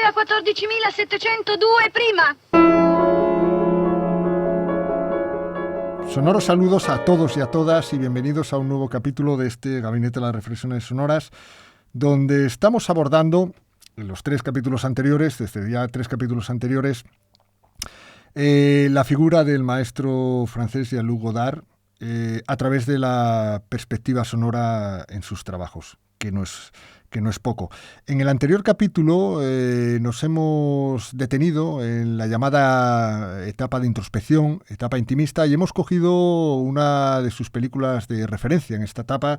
a 14.702 prima. Sonoros saludos a todos y a todas y bienvenidos a un nuevo capítulo de este Gabinete de las Reflexiones Sonoras, donde estamos abordando en los 3 capítulos anteriores, desde ya 3 capítulos anteriores, la figura del maestro francés Jean-Luc Godard a través de la perspectiva sonora en sus trabajos, que no es poco. En el anterior capítulo nos hemos detenido en la llamada etapa de introspección, etapa intimista, y hemos cogido una de sus películas de referencia en esta etapa,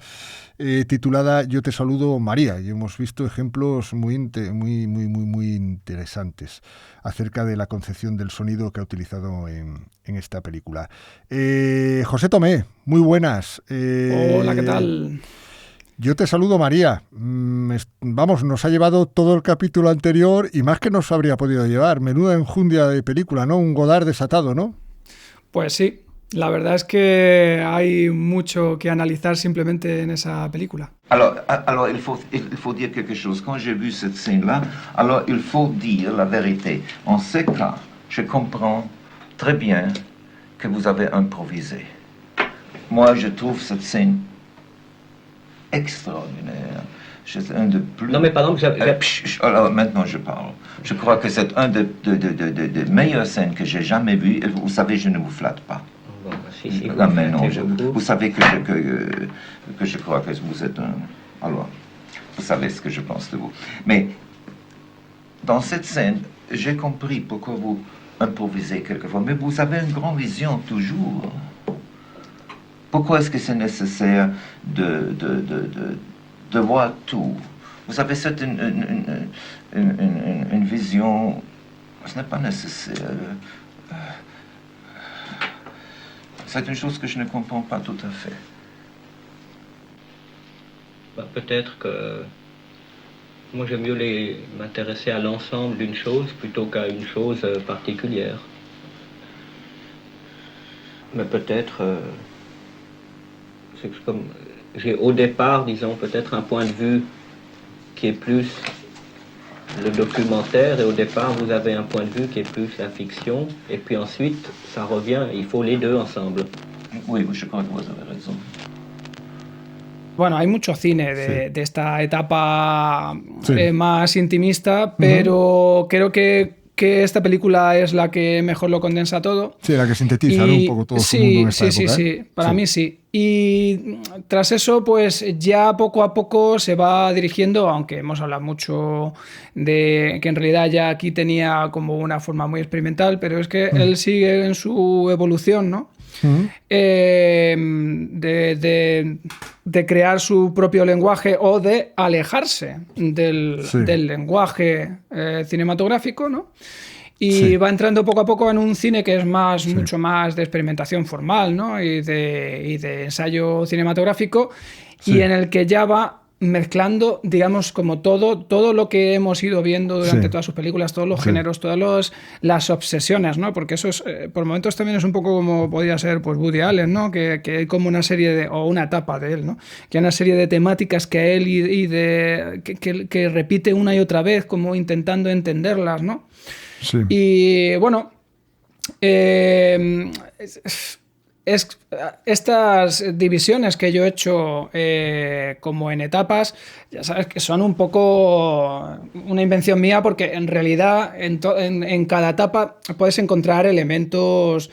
titulada Yo te saludo, María, y hemos visto ejemplos muy interesantes acerca de la concepción del sonido que ha utilizado en esta película. José Tomé, muy buenas. Hola, ¿qué tal? Yo te saludo, María. Vamos, nos ha llevado todo el capítulo anterior y más que nos habría podido llevar. Menuda enjundia de película, ¿no? Un Godard desatado, ¿no? Pues sí, la verdad es que hay mucho que analizar simplemente en esa película. Alors il faut dire quelque chose. Quand j'ai vu cette scène-là, alors il faut dire la vérité. En ce cas, je comprends très bien que vous avez improvisé. Moi, je trouve cette scène extraordinaire. C'est un de plus... Non mais pardon, alors maintenant je parle. Je crois que c'est un des meilleures scènes que j'ai jamais vues. Et vous savez, je ne vous flatte pas. Bon, si, Non, mais non, vous savez que je crois que vous êtes un... Alors, vous savez ce que je pense de vous. Mais dans cette scène, j'ai compris pourquoi vous improvisez quelquefois. Mais vous avez une grande vision toujours. Pourquoi est-ce que c'est nécessaire de voir tout? Vous avez cette une vision, ce n'est pas nécessaire. C'est une chose que je ne comprends pas tout à fait. Bah, peut-être que moi j'aime mieux m'intéresser à l'ensemble d'une chose plutôt qu'à une chose particulière. Mais peut-être... c'est comme j'ai au départ, disons, peut-être un point de vue qui est plus le documentaire, et au départ vous avez un point de vue qui est plus la fiction, et puis ensuite ça revient, il faut les deux ensemble. Oui, je crois que vous avez raison. Bueno, hay mucho cine de esta etapa más intimista, pero creo que esta película es la que mejor lo condensa todo. Sí, la que sintetiza, ¿no? Un poco todo su mundo en esta época. Sí, para mí sí. Y tras eso, pues ya poco a poco se va dirigiendo, aunque hemos hablado mucho de que en realidad ya aquí tenía como una forma muy experimental, pero es que él sigue en su evolución, ¿no? De crear su propio lenguaje o de alejarse del lenguaje cinematográfico, ¿no? Y va entrando poco a poco en un cine que es mucho más de experimentación formal, ¿no? y de ensayo cinematográfico, y en el que ya va mezclando, digamos, como todo lo que hemos ido viendo durante todas sus películas, todos los géneros, todas las obsesiones, ¿no? Porque eso es, por momentos también es un poco como podía ser pues Woody Allen, ¿no? Que hay como una serie o una etapa de él, ¿no? Que hay una serie de temáticas que a él que repite una y otra vez, como intentando entenderlas, ¿no? Sí. Y bueno, estas divisiones que yo he hecho como en etapas, ya sabes que son un poco una invención mía, porque en realidad en cada etapa puedes encontrar elementos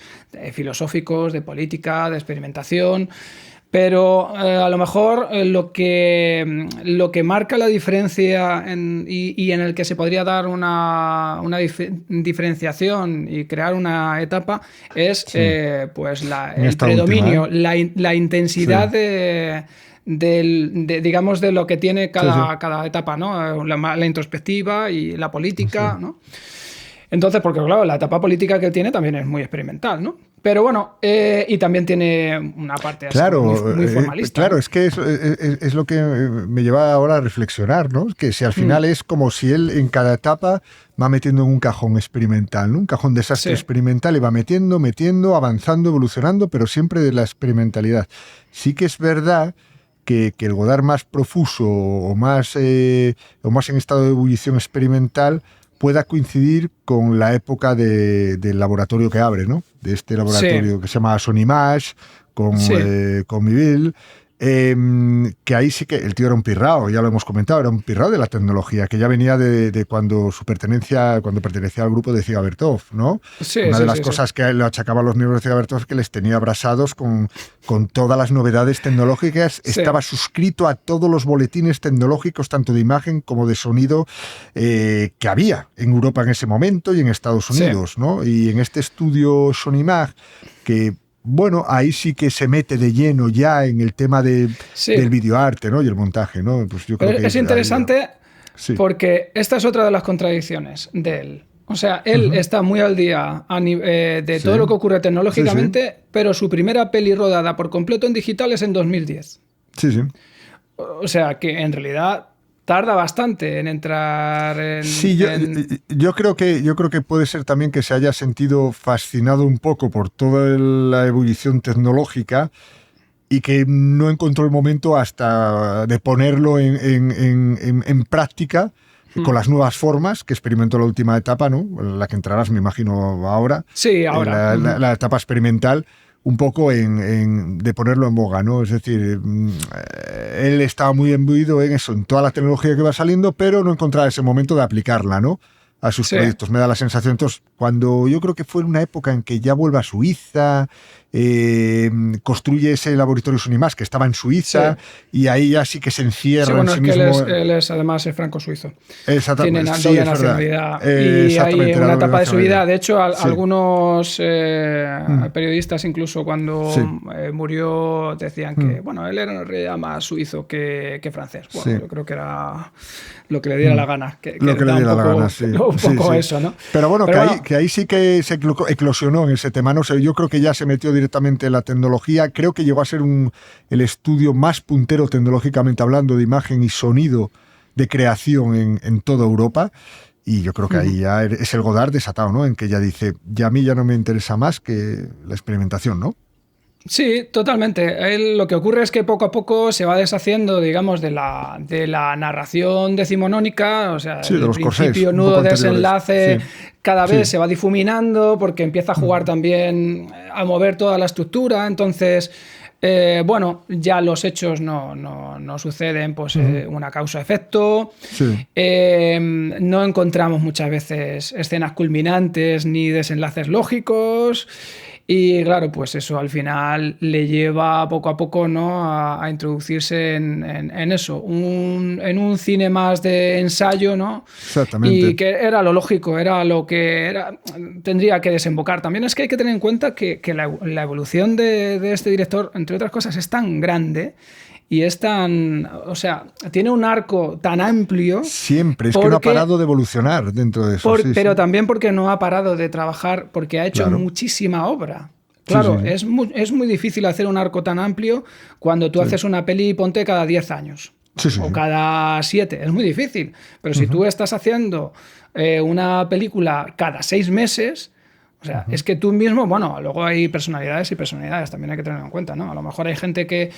filosóficos, de política, de experimentación, pero a lo mejor lo que marca la diferencia y en el que se podría dar una diferenciación y crear una etapa es pues el predominio, la intensidad digamos de lo que tiene cada etapa, ¿no? La introspectiva y la política, ¿no? Entonces, porque claro, la etapa política que tiene también es muy experimental, ¿no? Pero bueno, y también tiene una parte así muy formalista. Claro, es que es lo que me lleva ahora a reflexionar, ¿no? Que si al final es como si él en cada etapa va metiendo en un cajón experimental, ¿no? Un cajón desastre experimental, y va metiendo, avanzando, evolucionando, pero siempre de la experimentalidad. Sí que es verdad que el Godard más profuso o más en estado de ebullición experimental pueda coincidir con la época del laboratorio que abre, ¿no? De este laboratorio que se llama Sonimage, con Miville. Que ahí sí que el tío era un pirrao, ya lo hemos comentado, era un pirrao de la tecnología, que ya venía de cuando pertenecía al grupo de Ziga-Bertov, ¿no? Una de las cosas que le achacaban los miembros de Ziga-Bertov es que les tenía abrasados con todas las novedades tecnológicas, estaba suscrito a todos los boletines tecnológicos, tanto de imagen como de sonido, que había en Europa en ese momento y en Estados Unidos, ¿no? Y en este estudio Sonimage, que bueno, ahí sí que se mete de lleno ya en el tema del videoarte, ¿no? Y el montaje, ¿no? Pues yo creo que es interesante porque esta es otra de las contradicciones de él. O sea, él está muy al día de todo lo que ocurre tecnológicamente, pero su primera peli rodada por completo en digital es en 2010. Sí. O sea, que en realidad tarda bastante en entrar en... Sí, yo creo que puede ser también que se haya sentido fascinado un poco por toda la ebullición tecnológica y que no encontró el momento hasta de ponerlo en práctica con las nuevas formas que experimentó la última etapa, ¿no? La que entrarás, me imagino, ahora. Sí, ahora. La etapa experimental. Un poco de ponerlo en boga, ¿no? Es decir, él estaba muy imbuido en eso, en toda la tecnología que va saliendo, pero no encontraba ese momento de aplicarla, ¿no? A sus proyectos. Me da la sensación. Entonces, cuando yo creo que fue una época en que ya vuelve a Suiza, construye ese laboratorio Sonimage que estaba en Suiza, y ahí ya sí que se encierra en sí mismo. Él es además es franco-suizo. Exactamente. Tiene doble nacionalidad. Y hay una etapa de su vida. De hecho, algunos periodistas, incluso cuando murió, decían que bueno, él era en realidad más suizo que francés. Bueno, yo creo que era lo que le diera la gana. Lo que le diera la gana, sí. Un poco eso, ¿no? Pero bueno, que ahí sí que se eclosionó en ese tema. No sé, yo creo que ya se metió directamente en la tecnología. Creo que llegó a ser el estudio más puntero tecnológicamente hablando de imagen y sonido de creación en toda Europa. Y yo creo que ahí ya es el Godard desatado, ¿no? En que ya dice, ya a mí ya no me interesa más que la experimentación, ¿no? Sí, totalmente. Lo que ocurre es que poco a poco se va deshaciendo, digamos, de la narración decimonónica, o sea, el principio, nudo, desenlace, cada vez se va difuminando porque empieza a jugar también a mover toda la estructura, entonces... bueno, ya los hechos no suceden, pues una causa-efecto. No encontramos muchas veces escenas culminantes ni desenlaces lógicos. Y claro, pues eso al final le lleva poco a poco, ¿no? a introducirse en eso, en un cine más de ensayo, ¿no? Exactamente. Y que era lo lógico, era lo que tendría que desembocar. También es que hay que tener en cuenta que la evolución de este director, entre otras cosas, es tan grande y es tan... O sea, tiene un arco tan amplio... Siempre, es que no ha parado de evolucionar dentro de eso. Pero también porque no ha parado de trabajar, porque ha hecho muchísima obra. Claro, es muy difícil hacer un arco tan amplio cuando tú haces una peli, ponte cada 10 años. O cada 7, es muy difícil. Pero si tú estás haciendo una película cada 6 meses... O sea, es que tú mismo, bueno, luego hay personalidades y personalidades, también hay que tenerlo en cuenta, ¿no? A lo mejor hay gente que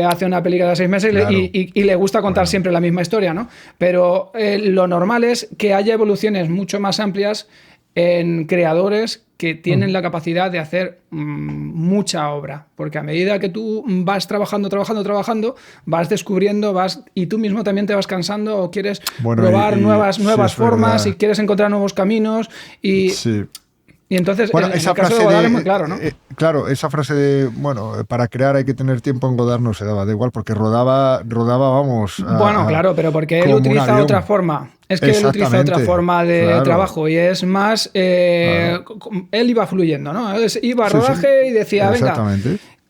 hace una película cada 6 meses y le gusta contar siempre la misma historia, ¿no? Pero lo normal es que haya evoluciones mucho más amplias en creadores que tienen la capacidad de hacer mucha obra, porque a medida que tú vas trabajando, vas descubriendo, y tú mismo también te vas cansando o quieres probar nuevas formas y quieres encontrar nuevos caminos y... Y entonces, bueno, en el caso de Godard es muy claro, ¿no? Claro, esa frase de, bueno, para crear hay que tener tiempo, en Godard no se daba, da igual, porque rodaba vamos... Bueno, claro, pero porque él utiliza otra forma. Es que él utiliza otra forma de trabajo y es más... Él iba fluyendo, ¿no? Iba a rodaje y decía, venga...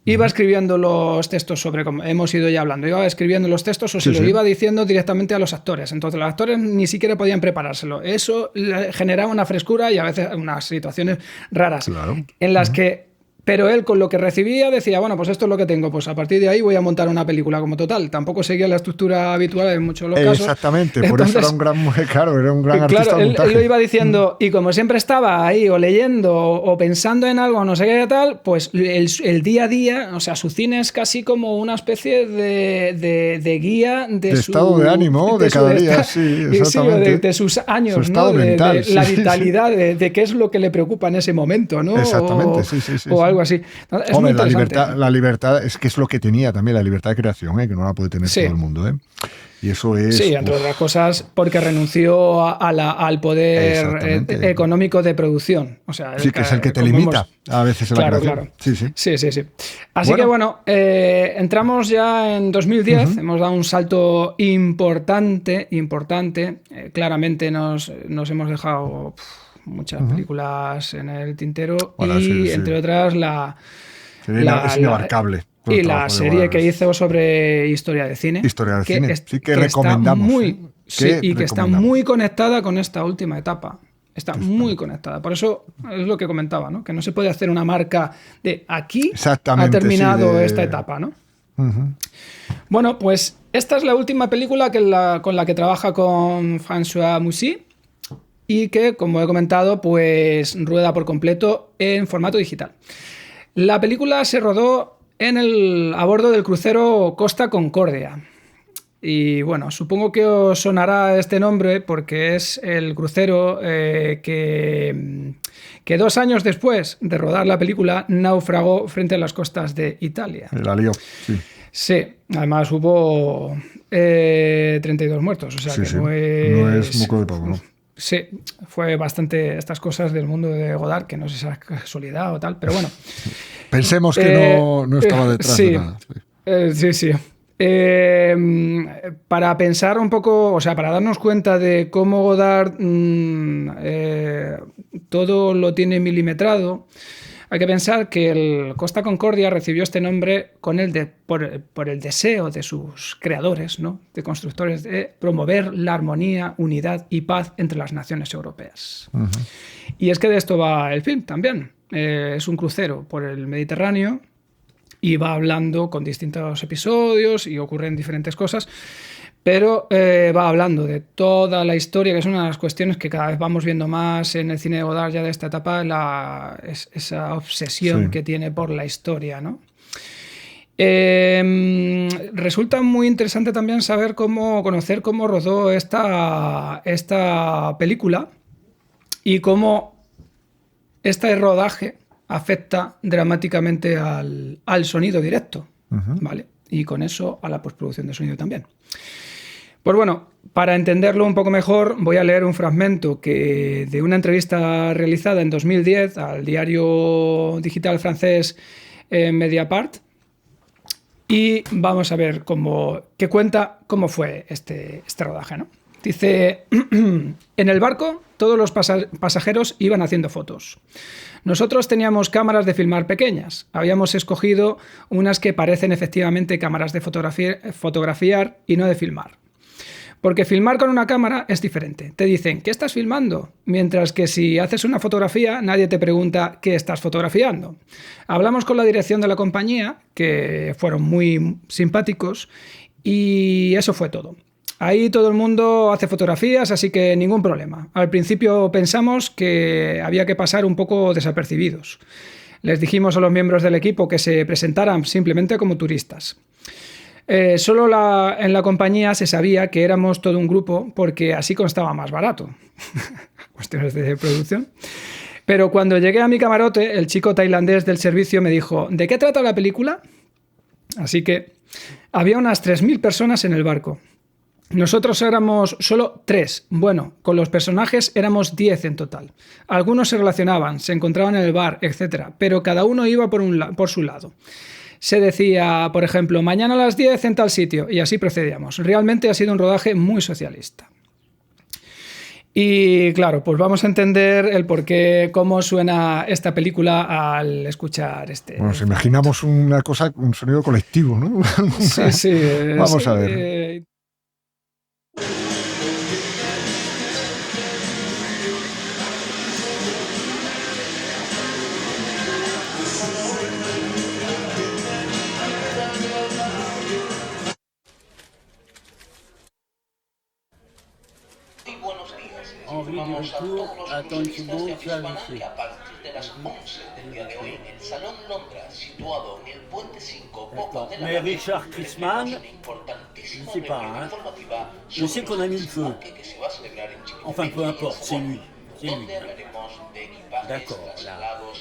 Iba escribiendo los textos sobre, como hemos ido ya hablando, iba escribiendo los textos o se lo iba diciendo directamente a los actores. Entonces los actores ni siquiera podían preparárselo. Eso generaba una frescura y a veces unas situaciones raras en las que Pero él con lo que recibía decía, bueno, pues esto es lo que tengo, pues a partir de ahí voy a montar una película como total. Tampoco seguía la estructura habitual en muchos de los casos. Exactamente, por eso era un gran, claro, era un gran artista claro, de montaje. Él lo iba diciendo, y como siempre estaba ahí o leyendo o pensando en algo, no sé qué tal, pues el día a día, o sea, su cine es casi como una especie de guía de su estado de ánimo de cada día, sí, exactamente. Sí, de sus años, su estado ¿no? mental, de la vitalidad, de qué es lo que le preocupa en ese momento, ¿no? Exactamente, o algo así. Es Hombre, muy la libertad es que es lo que tenía también, la libertad de creación, que no la puede tener todo el mundo. Y eso es... Sí, entre otras cosas, porque renunció al poder económico de producción. O sea, sí, que es el que te limita a veces en la creación. Claro. Sí. Así que bueno, entramos ya en 2010, hemos dado un salto importante. Claramente nos hemos dejado muchas películas en el tintero y entre otras es inabarcable. Y la serie que hizo sobre historia de cine. Historia de cine, sí, que recomendamos. Y que está muy conectada con esta última etapa. Está muy conectada. Por eso es lo que comentaba, ¿no? Que no se puede hacer una marca de aquí ha terminado esta etapa, ¿no? Bueno, pues esta es la última película con la que trabaja con François Moussy y que, como he comentado, pues rueda por completo en formato digital. La película se rodó a bordo del crucero Costa Concordia. Y bueno, supongo que os sonará este nombre porque es el crucero que 2 años después de rodar la película naufragó frente a las costas de Italia. La lió, sí. Sí, además hubo 32 muertos, o sea que no es moco de pavo, ¿no? Sí, fue bastante estas cosas del mundo de Godard, que no sé si es casualidad o tal, pero bueno. Pensemos que no estaba detrás de nada. Sí. Para pensar un poco, o sea, para darnos cuenta de cómo Godard todo lo tiene milimetrado, hay que pensar que el Costa Concordia recibió este nombre por el deseo de sus creadores, ¿no? De constructores, de promover la armonía, unidad y paz entre las naciones europeas. Y es que de esto va el film también. Es un crucero por el Mediterráneo y va hablando con distintos episodios y ocurren diferentes cosas, pero va hablando de toda la historia, que es una de las cuestiones que cada vez vamos viendo más en el cine de Godard ya de esta etapa, esa obsesión que tiene por la historia, ¿no? Resulta muy interesante también conocer cómo rodó esta película y cómo este rodaje afecta dramáticamente al sonido directo, ¿vale? Y con eso a la postproducción de sonido también. Pues bueno, para entenderlo un poco mejor, voy a leer un fragmento de una entrevista realizada en 2010 al diario digital francés Mediapart, y vamos a ver qué cuenta cómo fue este rodaje, ¿no? Dice, en el barco todos los pasajeros iban haciendo fotos. Nosotros teníamos cámaras de filmar pequeñas. Habíamos escogido unas que parecen efectivamente cámaras de fotografiar y no de filmar. Porque filmar con una cámara es diferente. Te dicen, ¿qué estás filmando? Mientras que si haces una fotografía, nadie te pregunta qué estás fotografiando. Hablamos con la dirección de la compañía, que fueron muy simpáticos, y eso fue todo. Ahí todo el mundo hace fotografías, así que ningún problema. Al principio pensamos que había que pasar un poco desapercibidos. Les dijimos a los miembros del equipo que se presentaran simplemente como turistas. Solo en la compañía se sabía que éramos todo un grupo porque así constaba más barato. Cuestiones de producción. Pero cuando llegué a mi camarote, el chico tailandés del servicio me dijo, ¿de qué trata la película? Así que había unas 3.000 personas en el barco. Nosotros éramos solo 3. Bueno, con los personajes éramos 10 en total. Algunos se relacionaban, se encontraban en el bar, etc. Pero cada uno iba por su lado. Se decía, por ejemplo, mañana a las 10 en tal sitio, y así procedíamos. Realmente ha sido un rodaje muy socialista. Y claro, pues vamos a entender el porqué, cómo suena esta película al escuchar Bueno, nos imaginamos un sonido colectivo, ¿no? Sí. Vamos a ver. Vamos a todos los turistas de afirmar que a partir de las 11 del día de hoy en el Salón Londra, situado en el Puente 5, Popa de la Mais Richard Christman, je ne sais pas, hein. Je sais qu'on a mis le feu. Enfin, peu importe, c'est lui. C'est lui. D'accord,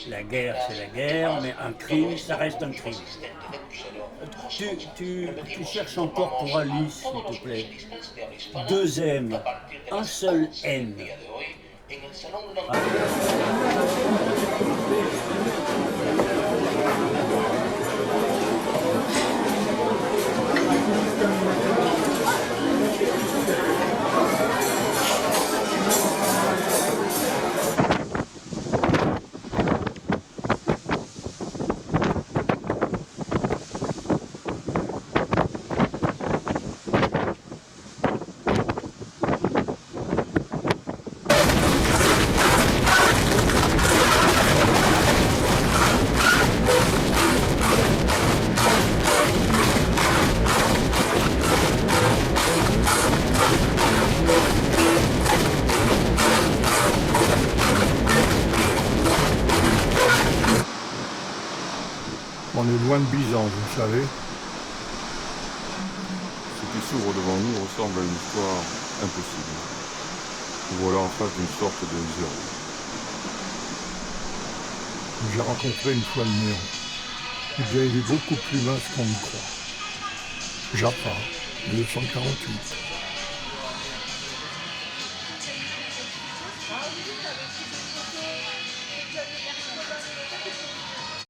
la guerre, c'est la guerre, mais un crime, ça reste un crime. Tu cherches encore pour Alice, s'il te plaît. 2 M, un seul N. On est loin de Byzance, vous savez. Ce qui s'ouvre devant nous ressemble à une histoire impossible. Nous voilà en face d'une sorte de zéro. J'ai rencontré une fois le néant. Eh bien, il est beaucoup plus mince qu'on ne croit. Japon, 1948.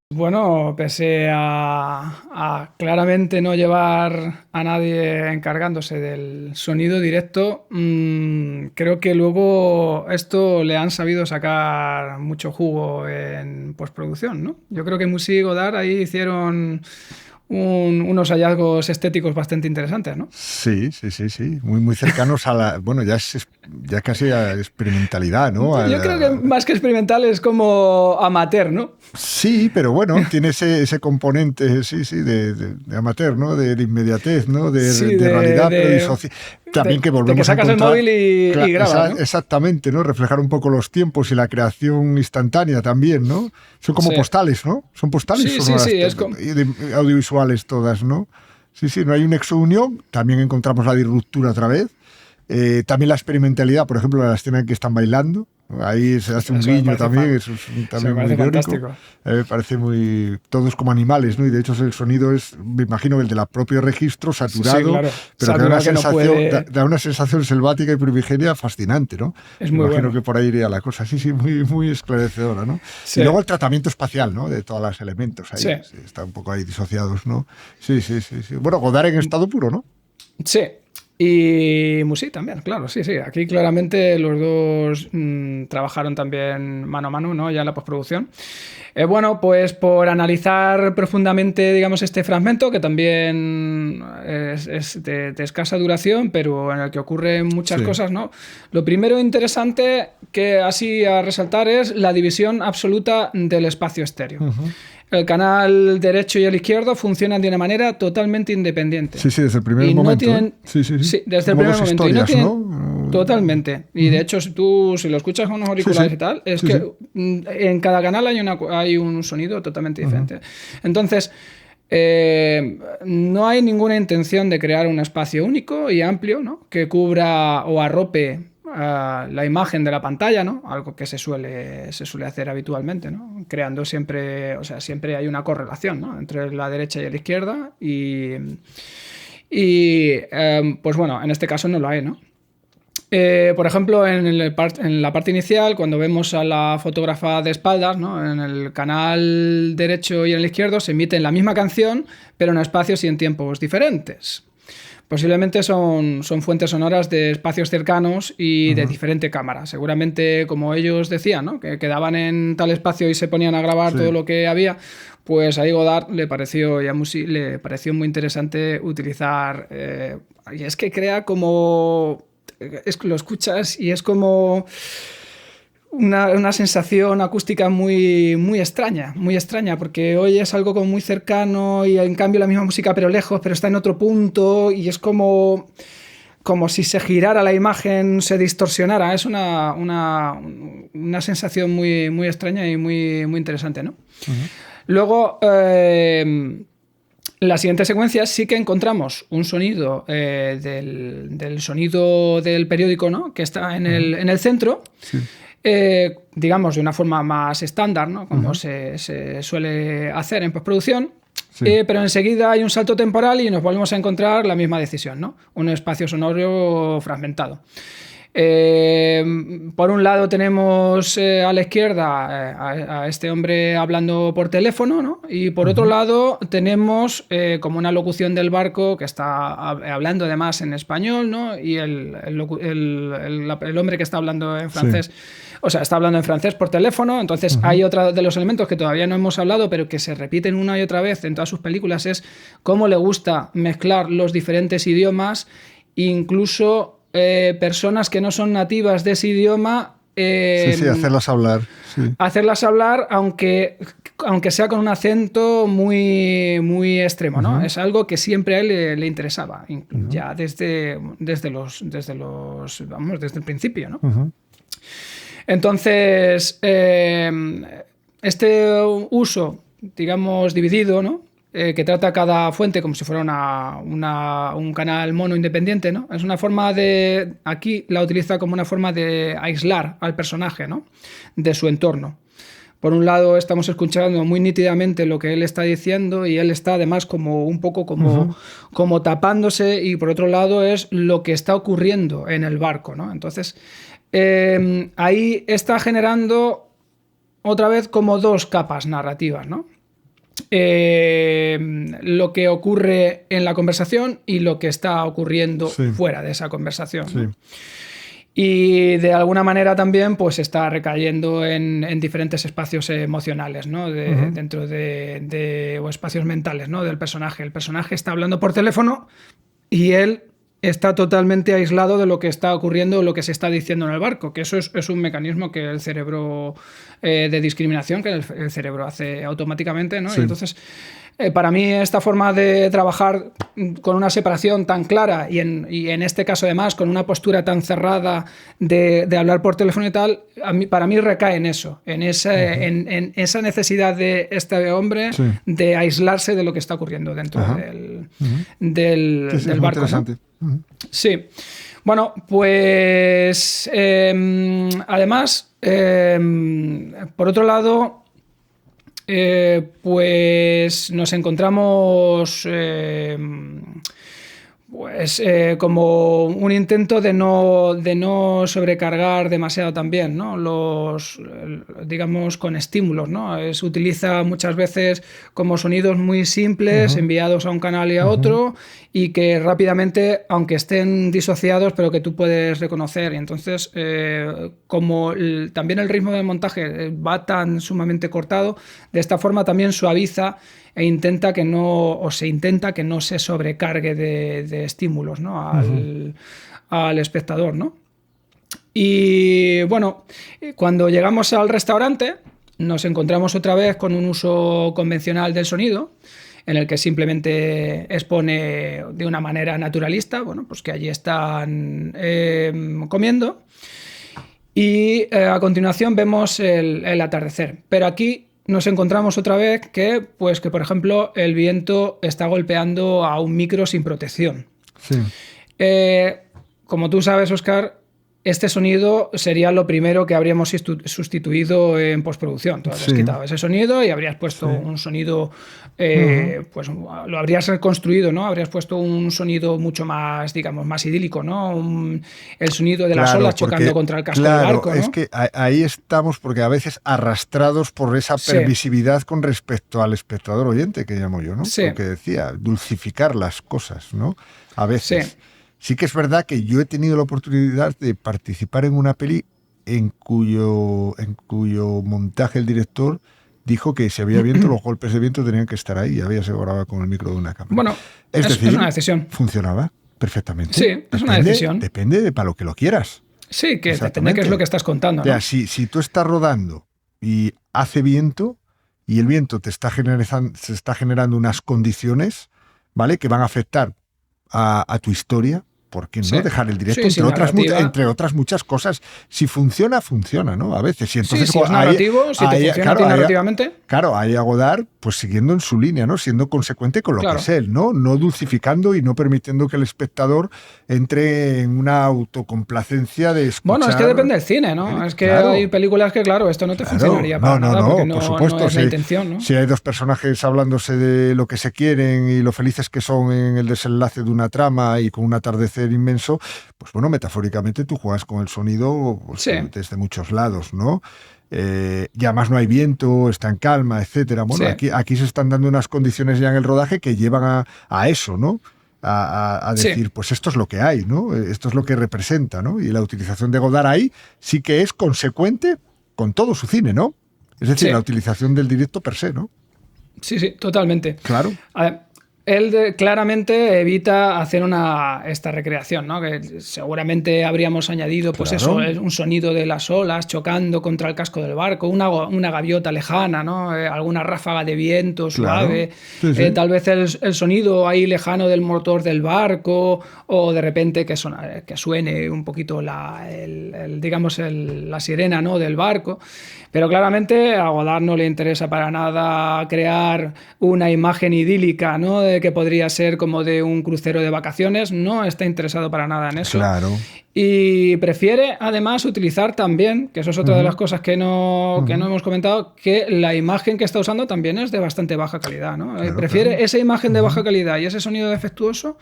Bueno, pese a claramente no llevar a nadie encargándose del sonido directo, creo que luego esto le han sabido sacar mucho jugo en postproducción, ¿no? Yo creo que Music y Godard ahí hicieron unos hallazgos estéticos bastante interesantes, ¿no? Sí. Muy cercanos a la... Bueno, ya casi a experimentalidad, ¿no? Yo creo que más que experimental es como amateur, ¿no? Sí, pero bueno, tiene ese componente, de amateur, ¿no? De inmediatez, ¿no? De realidad, pero también que volvemos de que sacas a encontrar, el móvil y grabas, ¿no? Exactamente, ¿no? Reflejar un poco los tiempos y la creación instantánea también, ¿no? Son como postales, ¿no? Son postales sonoras, sí, es como... audiovisuales todas, ¿no? Sí, no hay una exunión, también encontramos la disruptura otra vez. También la experimentalidad, por ejemplo, la escena en que están bailando, ahí se hace un guiño también, eso es también muy irónico. Me parece muy... Todos como animales, ¿no? Y de hecho el sonido es, me imagino, el del propio registro, saturado, sí, claro. pero da una sensación selvática y primigenia fascinante, ¿no? Es muy imagino bueno. Que por ahí iría la cosa, sí, muy esclarecedora, ¿no? Sí. Y luego el tratamiento espacial, ¿no? De todos los elementos ahí, sí. Están un poco ahí disociados, ¿no? Sí. Bueno, Godard en estado puro, ¿no? Sí. Y Music también, claro, sí. Aquí claramente los dos trabajaron también mano a mano, ¿no? Ya en la postproducción. Bueno, pues por analizar profundamente, digamos, este fragmento, que también es de escasa duración, pero en el que ocurren muchas cosas, ¿no? Lo primero interesante que así a resaltar es la división absoluta del espacio estéreo. Uh-huh. El canal derecho y el izquierdo funcionan de una manera totalmente independiente. Sí, desde el primer momento. No tienen, sí, desde el primer momento. Historias, y no tienen, ¿no? Totalmente. Y de hecho, si lo escuchas con unos auriculares y tal, es que en cada canal hay un sonido totalmente diferente. Entonces, no hay ninguna intención de crear un espacio único y amplio, ¿no? Que cubra o arrope la imagen de la pantalla, ¿no? Algo que se suele hacer habitualmente, ¿no? Creando siempre, siempre hay una correlación, ¿no? Entre la derecha y la izquierda pues bueno, en este caso no lo hay, ¿no? Por ejemplo, en la parte inicial, cuando vemos a la fotógrafa de espaldas, ¿no? En el canal derecho y en el izquierdo se emite la misma canción, pero en espacios y en tiempos diferentes. Posiblemente son fuentes sonoras de espacios cercanos y de diferente cámara. Seguramente, como ellos decían, ¿no? Que quedaban en tal espacio y se ponían a grabar todo lo que había, pues a Godard le pareció muy interesante utilizar... y es que crea como... lo escuchas y es como... Una sensación acústica muy extraña, porque hoy es algo como muy cercano y en cambio la misma música pero lejos, pero está en otro punto y es como como si se girara la imagen, se distorsionara. Es una sensación muy, muy extraña y muy, muy interesante, ¿no? Luego, la siguiente secuencia sí que encontramos un sonido del sonido del periódico, ¿no? Que está en el centro, digamos de una forma más estándar, ¿no? Como se suele hacer en postproducción. Pero enseguida hay un salto temporal y nos volvemos a encontrar la misma decisión, ¿no? Un espacio sonoro fragmentado. Por un lado tenemos a la izquierda a este hombre hablando por teléfono, ¿no? Y por otro lado tenemos como una locución del barco que está hablando además en español, ¿no? Y el hombre que está hablando en francés, o sea, está hablando en francés por teléfono. Entonces hay otro de los elementos que todavía no hemos hablado, pero que se repiten una y otra vez en todas sus películas, es cómo le gusta mezclar los diferentes idiomas, incluso personas que no son nativas de ese idioma. Hacerlas hablar. Hacerlas hablar, aunque sea con un acento muy, muy extremo, ¿no? Es algo que siempre a él le interesaba, ya desde el principio, ¿no? Entonces, este uso, digamos, dividido, ¿no? Que trata cada fuente como si fuera un canal mono independiente, ¿no? Es una forma de... Aquí la utiliza como una forma de aislar al personaje, ¿no? De su entorno. Por un lado estamos escuchando muy nítidamente lo que él está diciendo y él está además como un poco como tapándose, y por otro lado es lo que está ocurriendo en el barco, ¿no? Entonces ahí está generando otra vez como dos capas narrativas, ¿no? Lo que ocurre en la conversación y lo que está ocurriendo fuera de esa conversación, ¿no? Y de alguna manera también pues está recayendo en diferentes espacios emocionales, ¿no? Dentro o espacios mentales, ¿no? Del personaje. El personaje está hablando por teléfono y él está totalmente aislado de lo que está ocurriendo o lo que se está diciendo en el barco, que eso es un mecanismo que el cerebro de discriminación, que el cerebro hace automáticamente, ¿no? Y entonces, para mí, esta forma de trabajar con una separación tan clara y en este caso además con una postura tan cerrada de hablar por teléfono y tal, para mí recae en eso, en esa necesidad de este hombre de aislarse de lo que está ocurriendo dentro del barco, ¿no? Sí. Bueno, pues además, por otro lado, pues nos encontramos como un intento de no sobrecargar demasiado también, ¿no? Digamos, con estímulos, ¿no? Se utiliza muchas veces como sonidos muy simples enviados a un canal y a otro, y que rápidamente, aunque estén disociados, pero que tú puedes reconocer. Y entonces, como también el ritmo del montaje va tan sumamente cortado, de esta forma también suaviza se intenta que no se sobrecargue de estímulos, ¿no? al espectador, ¿no? Y bueno, cuando llegamos al restaurante nos encontramos otra vez con un uso convencional del sonido, en el que simplemente expone de una manera naturalista, bueno, pues que allí están comiendo, y a continuación vemos el atardecer. Pero aquí nos encontramos otra vez que, por ejemplo, el viento está golpeando a un micro sin protección. Como tú sabes, Óscar, este sonido sería lo primero que habríamos sustituido en postproducción. Tú habrías quitado ese sonido y habrías puesto un sonido, pues lo habrías reconstruido, ¿no? Habrías puesto un sonido mucho más, digamos, más idílico, ¿no? El sonido de las olas chocando contra el casco del barco, ¿no? Es que ahí estamos, porque a veces arrastrados por esa permisividad con respecto al espectador oyente, que llamo yo, ¿no? Porque decía, dulcificar las cosas, ¿no? A veces. Sí que es verdad que yo he tenido la oportunidad de participar en una peli en cuyo montaje el director dijo que si había viento, los golpes de viento tenían que estar ahí, y había se grababa con el micro de una cámara. Bueno, es decir, es una decisión. Funcionaba perfectamente. Sí, es una decisión. Depende de para lo que lo quieras. Sí, que depende de qué es lo que estás contando, ¿no? O sea, si tú estás rodando y hace viento, y el viento se está generando unas condiciones, ¿vale?, que van a afectar a tu historia, ¿por qué no dejar el directo? Sí, entre otras muchas cosas. Si funciona, funciona, ¿no? A veces. Y entonces, si es narrativo, si te funciona a ti narrativamente. Claro, ahí a Godard, pues siguiendo en su línea, ¿no? Siendo consecuente con lo que es él, ¿no? No dulcificando y no permitiendo que el espectador entre en una autocomplacencia de escuchar. Bueno, es que depende del cine, ¿no? Es que hay películas que, claro, esto no te funcionaría para nada, porque por supuesto, no es la intención, ¿no? Si hay dos personajes hablándose de lo que se quieren y lo felices que son en el desenlace de una trama y con un atardecer inmenso, pues bueno, metafóricamente tú juegas con el sonido desde muchos lados, ¿no? Y además no hay viento, está en calma, etcétera. Bueno, aquí se están dando unas condiciones ya en el rodaje que llevan a eso, ¿no? A decir, pues esto es lo que hay, ¿no? Esto es lo que representa, ¿no? Y la utilización de Godard ahí sí que es consecuente con todo su cine, ¿no? Es decir, la utilización del directo per se, ¿no? Sí, totalmente. Claro. A ver, él claramente evita hacer esta recreación, ¿no? Que seguramente habríamos añadido, pues eso, un sonido de las olas chocando contra el casco del barco, una gaviota lejana, ¿no? Alguna ráfaga de viento suave, tal vez el sonido ahí lejano del motor del barco, o de repente que suene un poquito la sirena, ¿no? del barco. Pero claramente a Godard no le interesa para nada crear una imagen idílica, ¿no? De que podría ser como de un crucero de vacaciones. No está interesado para nada en eso. Claro. Y prefiere además utilizar también, que eso es otra de las cosas que no hemos comentado, que la imagen que está usando también es de bastante baja calidad, ¿no? Prefiere esa imagen de baja calidad y ese sonido defectuoso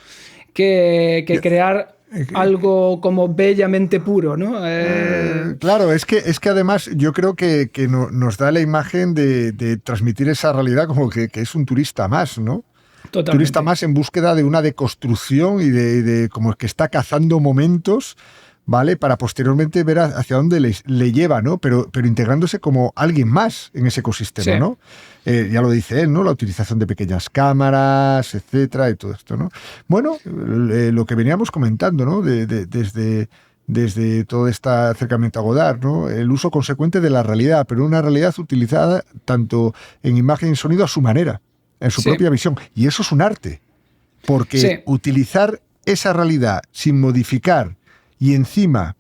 que crear algo como bellamente puro, ¿no? Claro, es que además yo creo que nos da la imagen de transmitir esa realidad como que es un turista más, ¿no? Totalmente. Turista más en búsqueda de una deconstrucción y de como que está cazando momentos, ¿vale? Para posteriormente ver hacia dónde le lleva, ¿no? Pero integrándose como alguien más en ese ecosistema, ¿no? Ya lo dice él, ¿no? La utilización de pequeñas cámaras, etcétera, y todo esto, ¿no? Bueno, lo que veníamos comentando, ¿no? Desde todo este acercamiento a Godard, ¿no? El uso consecuente de la realidad, pero una realidad utilizada tanto en imagen y sonido a su manera, en su propia visión. Y eso es un arte, porque utilizar esa realidad sin modificar y encima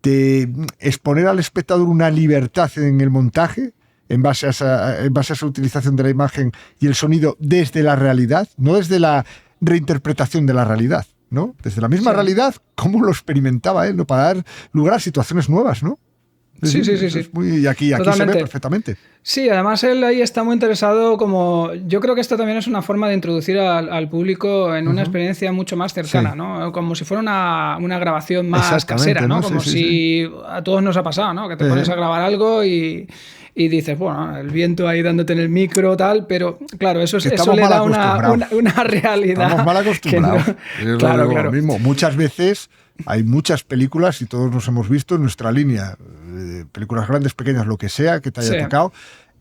de exponer al espectador una libertad en el montaje en base a esa utilización de la imagen y el sonido desde la realidad, no desde la reinterpretación de la realidad, ¿no? Desde la misma realidad, cómo lo experimentaba él, ¿no? Para dar lugar a situaciones nuevas, ¿no? Sí. Y aquí se ve perfectamente. Sí, además él ahí está muy interesado como... Yo creo que esto también es una forma de introducir al público en una experiencia mucho más cercana, ¿no? Como si fuera una grabación más casera, ¿no? Como si a todos nos ha pasado, ¿no? Que te pones a grabar algo y dices, bueno, el viento ahí dándote en el micro, tal, pero claro, eso le da una realidad. Estamos mal acostumbrados. No... Claro. Mismo. Muchas veces hay muchas películas, y todos nos hemos visto en nuestra línea, películas grandes, pequeñas, lo que sea, que te haya tocado,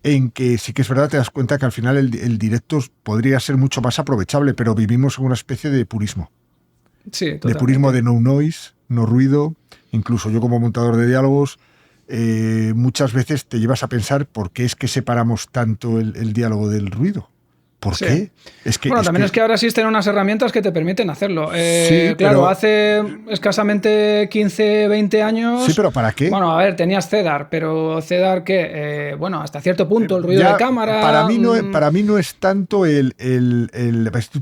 en que sí que es verdad, te das cuenta que al final el directo podría ser mucho más aprovechable, pero vivimos en una especie de purismo. Sí, totalmente. De purismo de no noise, no ruido. Incluso yo como montador de diálogos, muchas veces te llevas a pensar por qué es que separamos tanto el diálogo del ruido. ¿Por qué? Es que ahora existen unas herramientas que te permiten hacerlo. Claro, pero hace escasamente 15, 20 años... Sí, pero ¿para qué? Bueno, a ver, tenías Cedar, pero Cedar, ¿qué? Bueno, hasta cierto punto, el ruido de cámara... Para mí no es tanto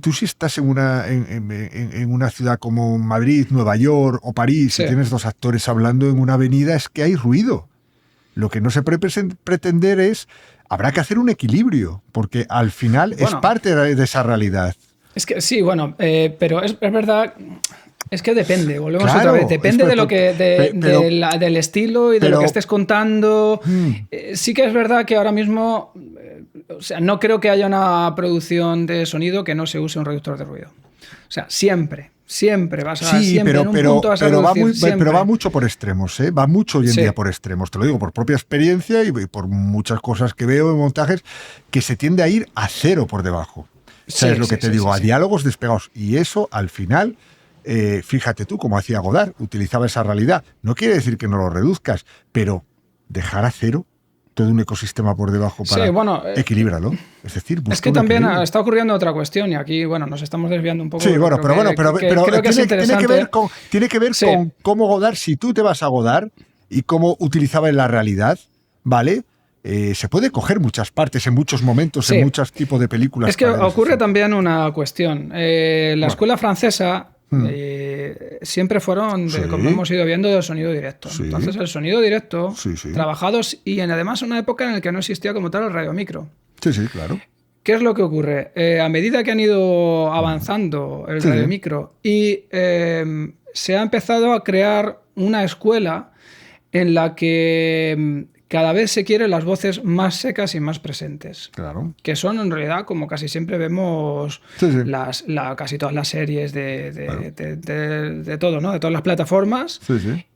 tú si estás en una ciudad como Madrid, Nueva York o París, y tienes dos actores hablando en una avenida, es que hay ruido. Lo que no se puede pretender es... Habrá que hacer un equilibrio, porque al final es parte de esa realidad. Es que sí, pero es verdad, es que depende, volvemos otra vez, depende de lo que del estilo y de lo que estés contando. Sí que es verdad que ahora mismo, o sea, no creo que haya una producción de sonido que no se use un reductor de ruido. O sea, siempre vas a siempre en un punto vas a reducir, pero va mucho por extremos, ¿eh? Va mucho hoy en día por extremos. Te lo digo por propia experiencia y por muchas cosas que veo en montajes, que se tiende a ir a cero por debajo. ¿Sabes lo que te digo? A diálogos despegados. Y eso, al final, fíjate tú, como hacía Godard, utilizaba esa realidad. No quiere decir que no lo reduzcas, pero dejar a cero todo un ecosistema por debajo para equilíbralo. Es decir, es que también está ocurriendo otra cuestión y aquí, nos estamos desviando un poco. Sí, bueno, pero creo que tiene que ver con cómo Godard, si tú te vas a Godard y cómo utilizaba en la realidad, ¿vale? Se puede coger muchas partes en muchos momentos, en muchos tipos de películas. Es que ocurre también una cuestión. La escuela francesa siempre fueron, como hemos ido viendo, del sonido directo. Sí. Entonces, el sonido directo, trabajados y además una época en la que no existía como tal el radiomicro. Sí, claro. ¿Qué es lo que ocurre? A medida que han ido avanzando el radiomicro y se ha empezado a crear una escuela en la que cada vez se quieren las voces más secas y más presentes. Claro. Que son, en realidad, como casi siempre vemos casi todas las series de todo, ¿no? De todas las plataformas.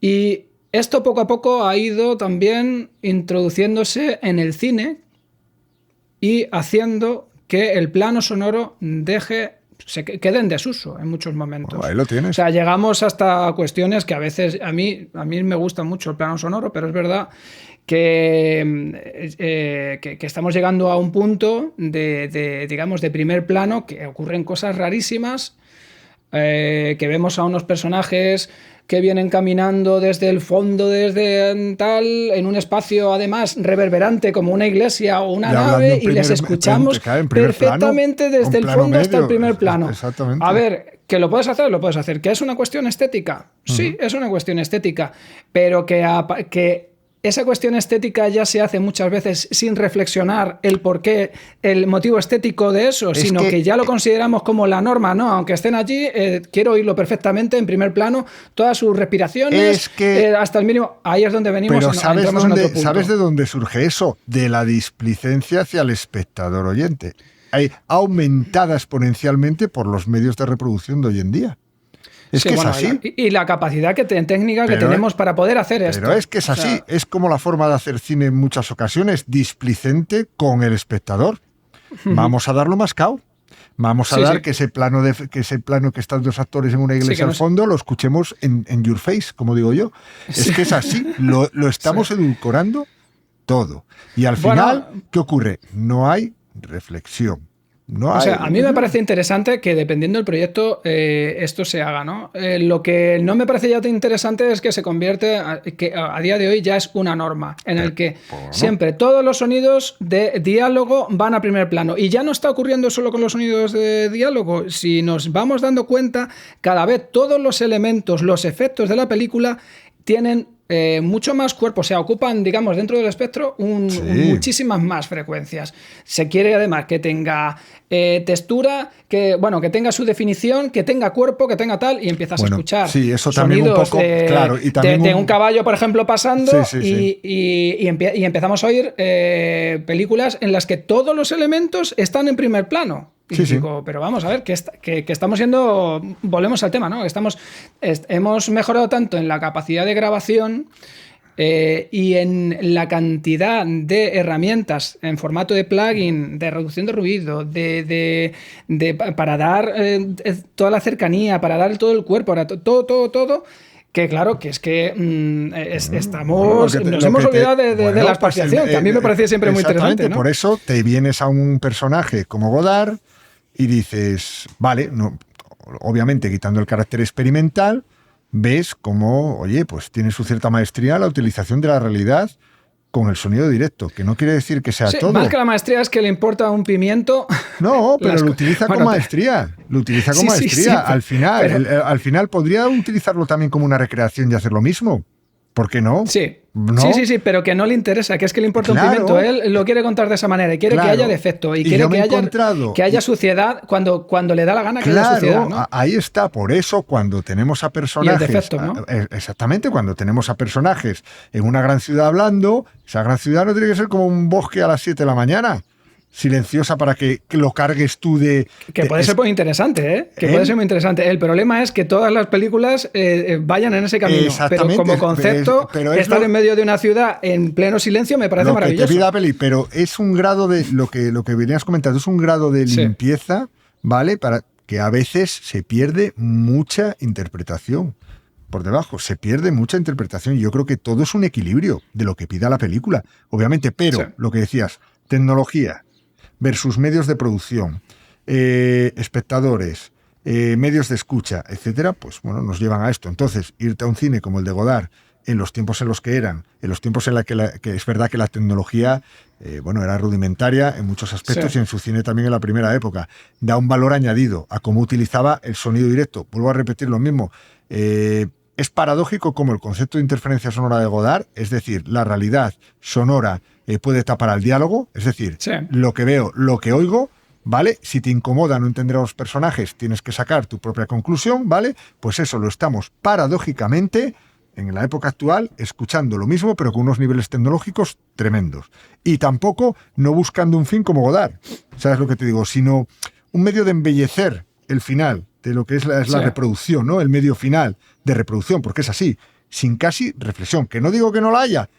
Y esto poco a poco ha ido también introduciéndose en el cine y haciendo que el plano sonoro quede en desuso en muchos momentos. Ahí lo tienes. O sea, llegamos hasta cuestiones que a veces a mí me gusta mucho el plano sonoro, pero es verdad que estamos llegando a un punto digamos, de primer plano, que ocurren cosas rarísimas, que vemos a unos personajes que vienen caminando desde el fondo, desde tal, en un espacio además reverberante como una iglesia o una nave, y les escuchamos perfectamente desde el fondo hasta el primer plano. Exactamente. A ver, que lo puedes hacer. ¿Que es una cuestión estética? Sí, es una cuestión estética, pero que esa cuestión estética ya se hace muchas veces sin reflexionar el porqué, el motivo estético de eso, sino que ya lo consideramos como la norma, ¿no? Aunque estén allí, quiero oírlo perfectamente en primer plano, todas sus respiraciones, hasta el mínimo. Ahí es donde venimos. Pero ¿sabes de dónde surge eso? De la displicencia hacia el espectador oyente. Aumentada exponencialmente por los medios de reproducción de hoy en día. Es así. Y la capacidad técnica que tenemos para poder hacer esto. Pero es que es así. Es como la forma de hacer cine en muchas ocasiones, displicente con el espectador. Vamos a darlo mascado. Vamos a dar que ese plano que están dos actores en una iglesia al fondo lo escuchemos en your face, como digo yo. Es que es así. Lo estamos edulcorando todo. Y al final, ¿qué ocurre? No hay reflexión. A mí me parece interesante que dependiendo del proyecto esto se haga, ¿no? Lo que no me parece ya tan interesante es que se convierte, que a día de hoy ya es una norma, en el que siempre todos los sonidos de diálogo van a primer plano. Y ya no está ocurriendo solo con los sonidos de diálogo. Si nos vamos dando cuenta, cada vez todos los elementos, los efectos de la película tienen mucho más cuerpo, o sea, ocupan, digamos, dentro del espectro muchísimas más frecuencias. Se quiere además que tenga textura, que tenga su definición, que tenga cuerpo, que tenga tal, y empiezas a escuchar eso también un poco, y también de un caballo, por ejemplo, pasando, y empezamos a oír películas en las que todos los elementos están en primer plano. Y digo, pero vamos a ver, que estamos yendo, volvemos al tema, ¿no? Hemos mejorado tanto en la capacidad de grabación y en la cantidad de herramientas en formato de plugin, de reducción de ruido, para dar toda la cercanía, para dar todo el cuerpo, para todo. Que claro, que es que nos hemos olvidado de la espaciación, que a mí me parecía siempre muy interesante, ¿no? Por eso te vienes a un personaje como Godard y dices, vale, obviamente quitando el carácter experimental, ves cómo, pues tiene su cierta maestría la utilización de la realidad con el sonido directo, que no quiere decir que sea todo. Más que la maestría es que le importa un pimiento. No, pero lo utiliza con maestría. Lo utiliza con maestría. Al final podría utilizarlo también como una recreación y hacer lo mismo. ¿Por qué no? Sí. Pero que no le interesa, que es que le importa un pimiento. Él lo quiere contar de esa manera y quiere que haya defecto y quiere que haya suciedad cuando le da la gana que haya suciedad, ¿no? Ahí está. Por eso, cuando tenemos a personajes... Y el defecto, ¿no? Exactamente, cuando tenemos a personajes en una gran ciudad hablando, esa gran ciudad no tiene que ser como un bosque a las 7 de la mañana. Silenciosa para que lo cargues tú de... Que puede ser muy interesante, ¿eh? Puede ser muy interesante. El problema es que todas las películas vayan en ese camino. Pero como concepto, estar en medio de una ciudad en pleno silencio me parece maravilloso. Que te pida la peli, pero es un grado de... Lo que venías comentando, es un grado de limpieza, ¿vale? Para que a veces se pierde mucha interpretación. por debajo. Se pierde mucha interpretación. Yo creo que todo es un equilibrio de lo que pida la película, obviamente, pero sí, lo que decías, tecnología versus medios de producción, espectadores, medios de escucha, etcétera, pues bueno, nos llevan a esto. Entonces, irte a un cine como el de Godard, en los tiempos en los que eran, en los tiempos en los que es verdad que la tecnología era rudimentaria en muchos aspectos, sí, y en su cine también en la primera época, da un valor añadido a cómo utilizaba el sonido directo. Vuelvo a repetir lo mismo. Es paradójico como el concepto de interferencia sonora de Godard, es decir, la realidad sonora puede tapar al diálogo, es decir, sí, lo que veo, lo que oigo, ¿vale? Si te incomoda no entender a los personajes, tienes que sacar tu propia conclusión, ¿vale? Pues eso lo estamos paradójicamente en la época actual escuchando lo mismo, pero con unos niveles tecnológicos tremendos. Y tampoco no buscando un fin como Godard, ¿sabes lo que te digo? Sino un medio de embellecer el final de lo que es la reproducción, ¿no? El medio final de reproducción, porque es así, sin casi reflexión. Que no digo que no la haya,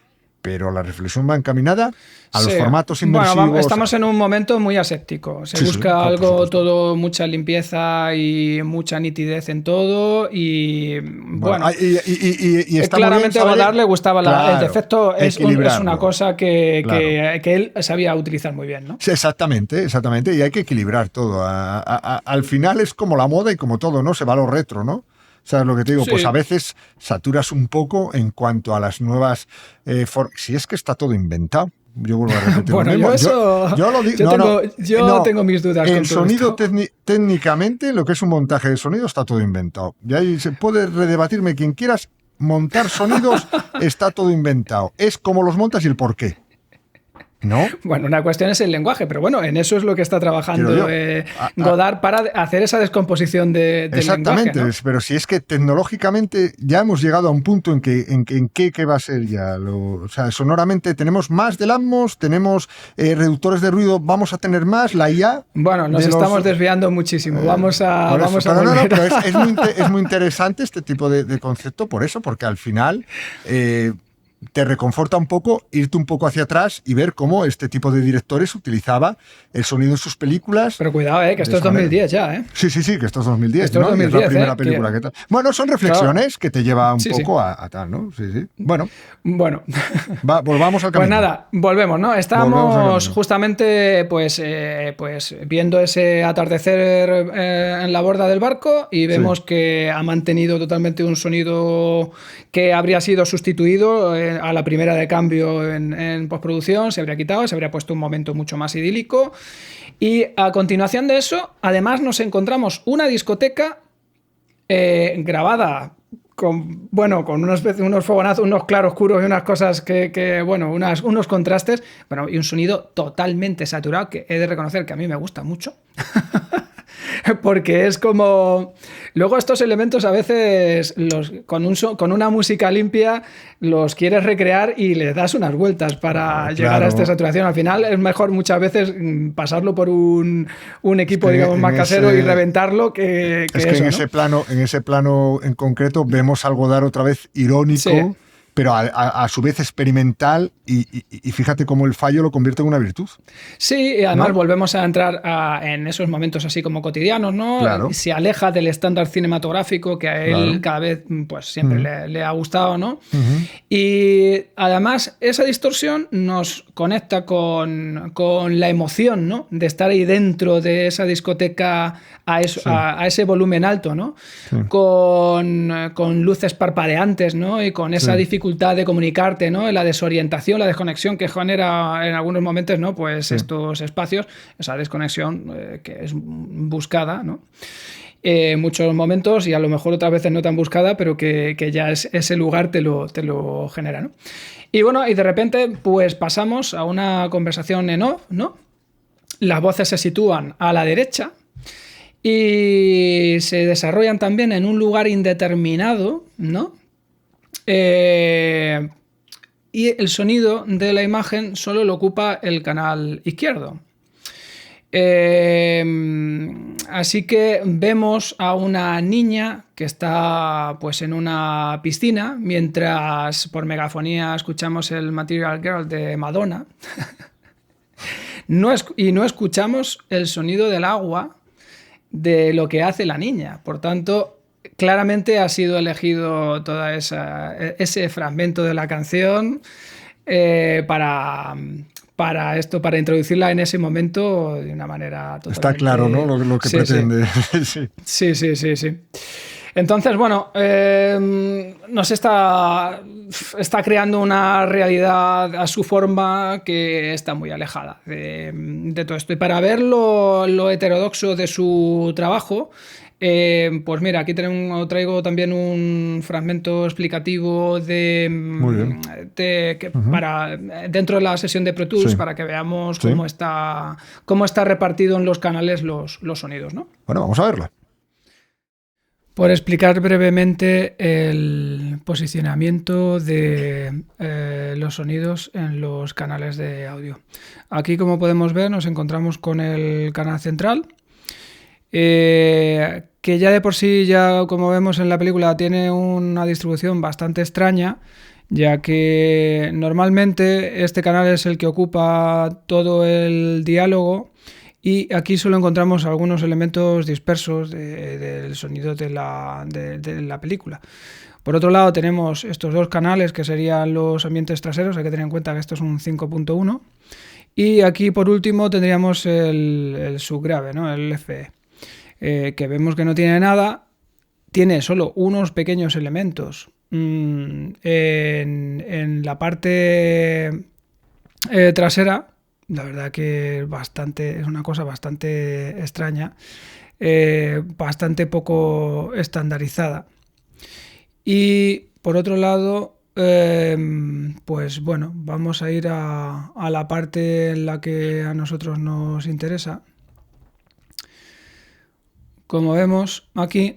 pero la reflexión va encaminada a los formatos inmersivos. Bueno, estamos en un momento muy aséptico. Se busca algo, todo, mucha limpieza y mucha nitidez en todo. Y bueno, y está claramente a Godard le gustaba el defecto. Es una cosa que él sabía utilizar muy bien, ¿no? Sí, exactamente. Y hay que equilibrar todo. Al final es como la moda y como todo, ¿no? Se va a lo retro, ¿no? ¿Sabes lo que te digo? Sí. Pues a veces saturas un poco en cuanto a las nuevas... si es que está todo inventado. Yo vuelvo a repetir bueno, lo mismo. Yo lo digo. Yo tengo mis dudas. El sonido técnicamente, lo que es un montaje de sonido, está todo inventado. Y ahí se puede redebatirme quien quieras. Montar sonidos está todo inventado. Es como los montas y el por qué. ¿No? Bueno, una cuestión es el lenguaje, pero bueno, en eso es lo que está trabajando Godard para hacer esa descomposición del lenguaje. Exactamente, ¿no? Pero si es que tecnológicamente ya hemos llegado a un punto en que va a ser ya. O sea, sonoramente tenemos más del Atmos, tenemos reductores de ruido, vamos a tener más, la IA... Bueno, nos estamos desviando muchísimo, vamos a volver. Pero es muy interesante este tipo de concepto por eso, porque al final... te reconforta un poco irte un poco hacia atrás y ver cómo este tipo de directores utilizaba el sonido en sus películas. Pero cuidado, que esto es 2010 ya, ¿eh? Sí, que esto es 2010, esto ¿no? Es 2010, es la primera película que tal. Bueno, son reflexiones que te lleva un poco a tal, ¿no? Sí. Bueno. Volvamos al camino. Pues nada, volvemos, ¿no? Estábamos justamente pues viendo ese atardecer en la borda del barco y vemos que ha mantenido totalmente un sonido que habría sido sustituido a la primera de cambio en postproducción, se habría quitado, se habría puesto un momento mucho más idílico. Y a continuación de eso, además nos encontramos una discoteca grabada con unos fogonazos, unos claroscuros y unas cosas unos contrastes, y un sonido totalmente saturado, que he de reconocer que a mí me gusta mucho. Porque es como... Luego estos elementos a veces con una música limpia los quieres recrear y le das unas vueltas para llegar a esta saturación. Al final es mejor muchas veces pasarlo por un equipo digamos más casero y reventarlo que es que eso, en ese plano en concreto vemos algo dar otra vez irónico. Sí. Pero a su vez experimental y fíjate cómo el fallo lo convierte en una virtud. Sí, y además volvemos a entrar en esos momentos así como cotidianos, ¿no? Claro. Se aleja del estándar cinematográfico que a él cada vez pues siempre le ha gustado, ¿no? Y además esa distorsión nos conecta con la emoción, ¿no? De estar ahí dentro de esa discoteca a ese volumen alto, ¿no? Sí. Con luces parpadeantes, ¿no? Y con esa dificultad de comunicarte, ¿no? La desorientación, la desconexión que genera en algunos momentos, ¿no? Pues estos espacios, esa desconexión que es buscada, ¿no? Muchos momentos y a lo mejor otras veces no tan buscada, pero que ya ese lugar te lo genera, ¿no? Y bueno, y de repente pues pasamos a una conversación en off, ¿no? Las voces se sitúan a la derecha y se desarrollan también en un lugar indeterminado, ¿no? Y el sonido de la imagen solo lo ocupa el canal izquierdo. Así que vemos a una niña que está pues en una piscina mientras por megafonía escuchamos el Material Girl de Madonna. No escuchamos el sonido del agua de lo que hace la niña. Por tanto, claramente ha sido elegido todo ese fragmento de la canción para introducirla en ese momento de una manera totalmente... Está claro, ¿no? Lo que pretende. Sí. Sí. Entonces, bueno, nos está creando una realidad a su forma que está muy alejada de todo esto. Y para ver lo heterodoxo de su trabajo, pues mira, aquí traigo también un fragmento explicativo para dentro de la sesión de Pro Tools, para que veamos cómo está repartido en los canales los sonidos, ¿no? Bueno, vamos a verlo. Por explicar brevemente el posicionamiento de los sonidos en los canales de audio. Aquí, como podemos ver, nos encontramos con el canal central, que ya de por sí, ya como vemos en la película, tiene una distribución bastante extraña, ya que normalmente este canal es el que ocupa todo el diálogo. Y aquí solo encontramos algunos elementos dispersos del sonido de la película. Por otro lado, tenemos estos dos canales que serían los ambientes traseros. Hay que tener en cuenta que esto es un 5.1. Y aquí, por último, tendríamos el subgrave, ¿no? El FE, que vemos que no tiene nada. Tiene solo unos pequeños elementos en la parte trasera. La verdad que es una cosa bastante extraña, bastante poco estandarizada. Y por otro lado, pues bueno, vamos a ir a la parte en la que a nosotros nos interesa. Como vemos aquí,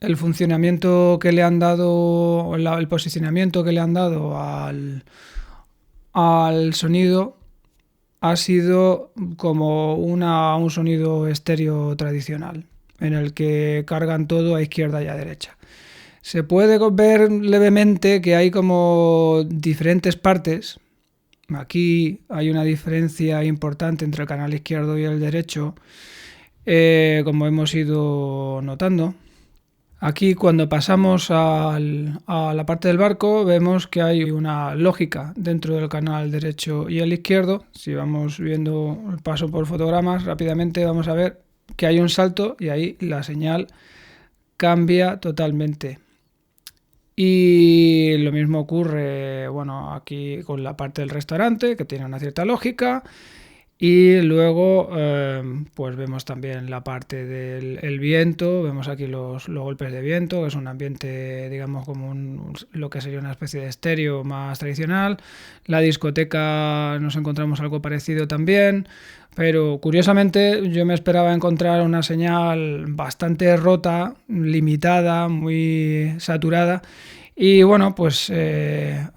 el funcionamiento que le han dado, el posicionamiento que le han dado al sonido ha sido como un sonido estéreo tradicional, en el que cargan todo a izquierda y a derecha. Se puede ver levemente que hay como diferentes partes. Aquí hay una diferencia importante entre el canal izquierdo y el derecho, como hemos ido notando. Aquí, cuando pasamos a la parte del barco, vemos que hay una lógica dentro del canal derecho y el izquierdo. Si vamos viendo el paso por fotogramas, rápidamente vamos a ver que hay un salto y ahí la señal cambia totalmente. Y lo mismo ocurre, bueno, aquí con la parte del restaurante, que tiene una cierta lógica. Y luego pues vemos también la parte del viento, vemos aquí los golpes de viento, que es un ambiente, digamos, como lo que sería una especie de estéreo más tradicional. La discoteca nos encontramos algo parecido también, pero curiosamente yo me esperaba encontrar una señal bastante rota, limitada, muy saturada. Y bueno, pues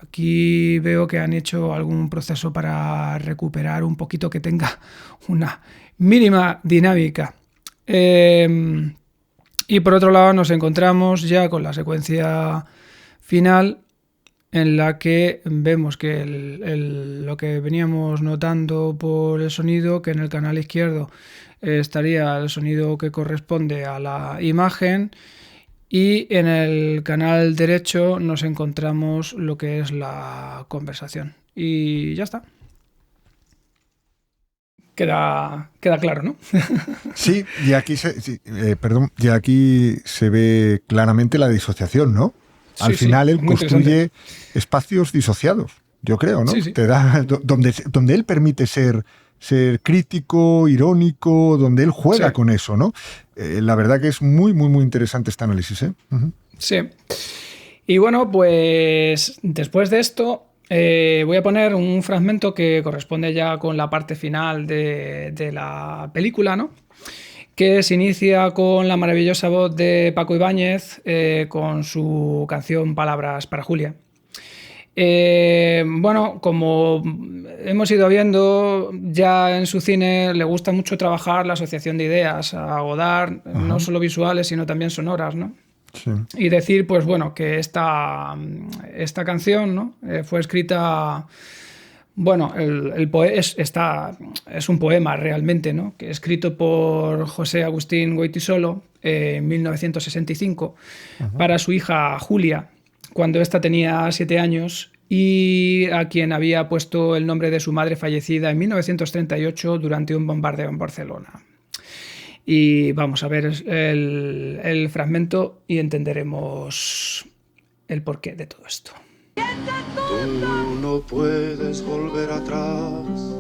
aquí veo que han hecho algún proceso para recuperar un poquito, que tenga una mínima dinámica. Y por otro lado nos encontramos ya con la secuencia final, en la que vemos que lo que veníamos notando por el sonido, que en el canal izquierdo estaría el sonido que corresponde a la imagen, y en el canal derecho nos encontramos lo que es la conversación. Y ya está. Queda claro, ¿no? Sí, y aquí se ve claramente la disociación, ¿no? Al final él construye espacios disociados, yo creo, ¿no? Sí. Te da donde él permite ser crítico, irónico, donde él juega con eso, ¿no? La verdad que es muy, muy, muy interesante este análisis, ¿eh? Uh-huh. Sí. Y bueno, pues después de esto voy a poner un fragmento que corresponde ya con la parte final de la película, ¿no? Que se inicia con la maravillosa voz de Paco Ibáñez con su canción Palabras para Julia. Bueno, como hemos ido viendo, ya en su cine le gusta mucho trabajar la asociación de ideas a Godard, no solo visuales, sino también sonoras, ¿no? Sí. Y decir, pues bueno, que esta canción, ¿no? Fue escrita Bueno, es un poema realmente, ¿no? Que escrito por José Agustín Goytisolo en 1965 para su hija Julia, cuando ésta tenía 7 años, y a quien había puesto el nombre de su madre fallecida en 1938 durante un bombardeo en Barcelona. Y vamos a ver el fragmento y entenderemos el porqué de todo esto. Tú no puedes volver atrás,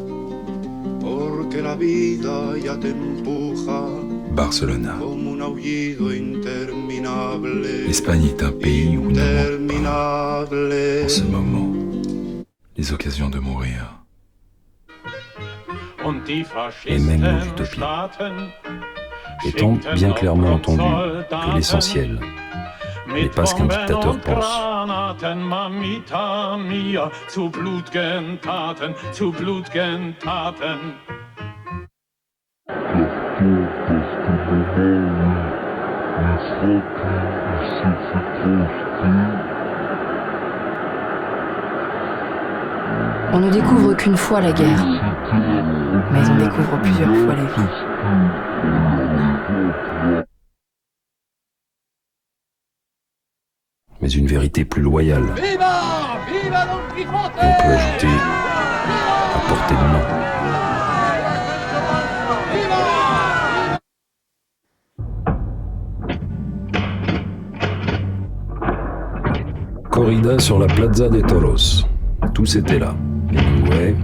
porque la vida ya te empuja. Barcelona. Como un aullido interminable. L'Espagne est un pays où ne manquent pas, en ce moment, les occasions de mourir. Et même nos utopies. Étant bien clairement entendu que l'essentiel n'est pas ce qu'un dictateur pense. On ne découvre qu'une fois la guerre, mais on découvre plusieurs fois la vie. Mais une vérité plus loyale. Viva! Viva Don Quijote! Et on peut ajouter à portée de main. Corrida sur la Plaza de Toros. Tous étaient là. Hemingway,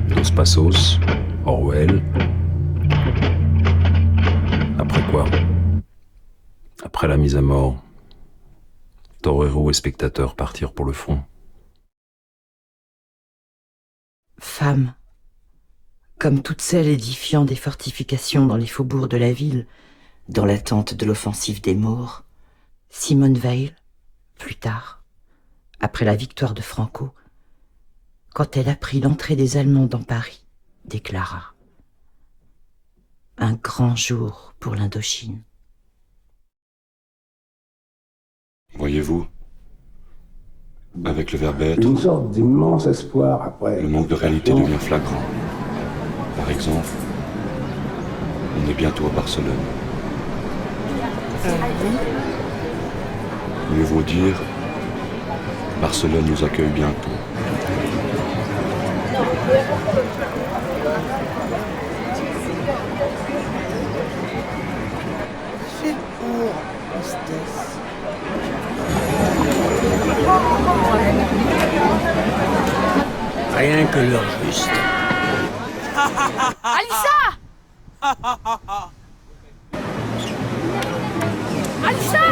Dos Passos, Orwell. Après quoi? Après la mise à mort, toreros et spectateurs partirent pour le front. Femme, comme toutes celles édifiant des fortifications dans les faubourgs de la ville, dans l'attente de l'offensive des Maures, Simone Weil, plus tard, après la victoire de Franco, quand elle apprit l'entrée des Allemands dans Paris, déclara « Un grand jour pour l'Indochine ». Voyez-vous, avec le verbe être, une sorte d'immense espoir après. Le manque de réalité devient flagrant. Par exemple, on est bientôt à Barcelone. Mieux vaut dire, Barcelone nous accueille bientôt. C'est pour tristesse. Rien que l'heure juste. Alissa! Alissa!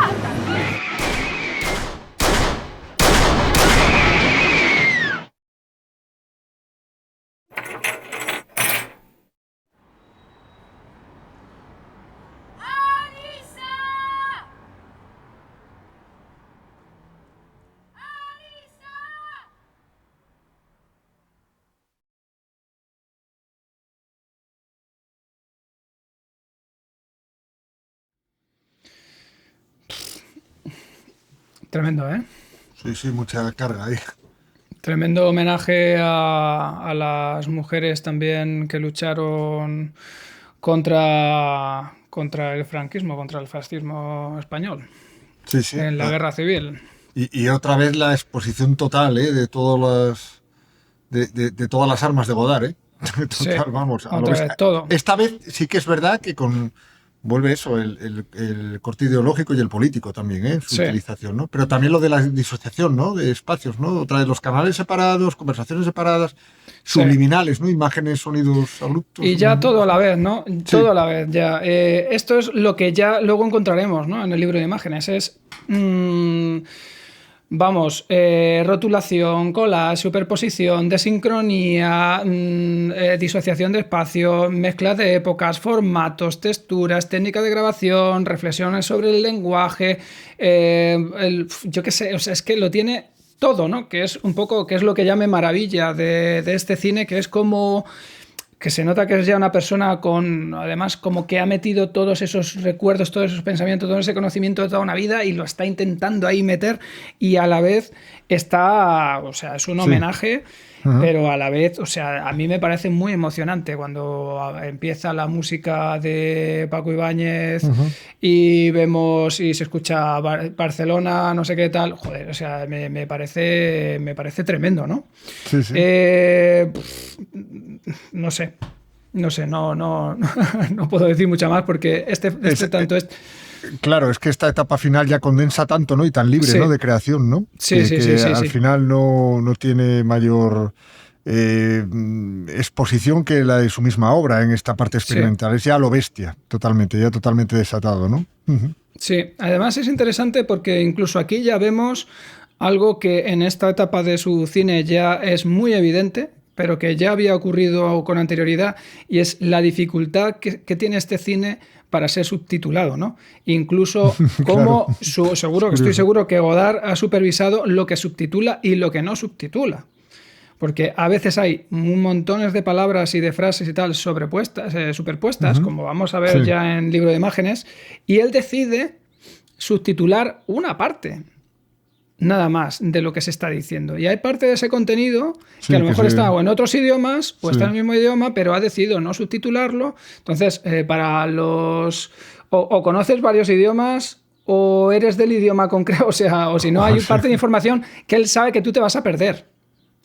Tremendo, ¿eh? Sí, sí, mucha carga ahí. Tremendo homenaje a las mujeres también que lucharon contra el franquismo, contra el fascismo español. Sí, sí. En la guerra civil. Y otra vez la exposición total, de todas las armas de Godard, ¿eh? Total, sí, vamos. otra vez todo. Esta vez sí que es verdad que vuelve eso, el corte ideológico y el político también, su utilización, ¿no? Pero también lo de la disociación, ¿no? De espacios, ¿no? Otra vez los canales separados, conversaciones separadas, subliminales, ¿no? Imágenes, sonidos abruptos. Y ya todo a la vez, ¿no? Sí. Todo a la vez, ya. Esto es lo que ya luego encontraremos, ¿no? En el libro de imágenes. Es... rotulación, collage, superposición, desincronía, disociación de espacio, mezcla de épocas, formatos, texturas, técnica de grabación, reflexiones sobre el lenguaje, yo qué sé, o sea, es que lo tiene todo, ¿no? Que es un poco, que es lo que ya me maravilla de este cine, que es como... que se nota que es ya una persona con, además, como que ha metido todos esos recuerdos, todos esos pensamientos, todo ese conocimiento de toda una vida y lo está intentando ahí meter y a la vez está, o sea, es un homenaje pero a la vez, o sea, a mí me parece muy emocionante cuando empieza la música de Paco Ibáñez y vemos y se escucha Barcelona, no sé qué tal, joder, o sea, me parece tremendo, ¿no? Sí, sí. No sé, no puedo decir mucho más porque Claro, es que esta etapa final ya condensa tanto, ¿no? Y tan libre, ¿no? De creación, ¿no? Sí, que al final no tiene mayor exposición que la de su misma obra en esta parte experimental. Es ya lo bestia, totalmente desatado, ¿no? Sí, además es interesante porque incluso aquí ya vemos algo que en esta etapa de su cine ya es muy evidente, pero que ya había ocurrido con anterioridad, y es la dificultad que tiene este cine para ser subtitulado, ¿no? Incluso como estoy seguro que Godard ha supervisado lo que subtitula y lo que no subtitula. Porque a veces hay montones de palabras y de frases y tal superpuestas, como vamos a ver ya en Libro de Imágenes, y él decide subtitular una parte, nada más, de lo que se está diciendo. Y hay parte de ese contenido que a lo mejor está o en otros idiomas o está en el mismo idioma, pero ha decidido no subtitularlo. Entonces, para los... O conoces varios idiomas o eres del idioma concreto, o si no, hay parte de información que él sabe que tú te vas a perder.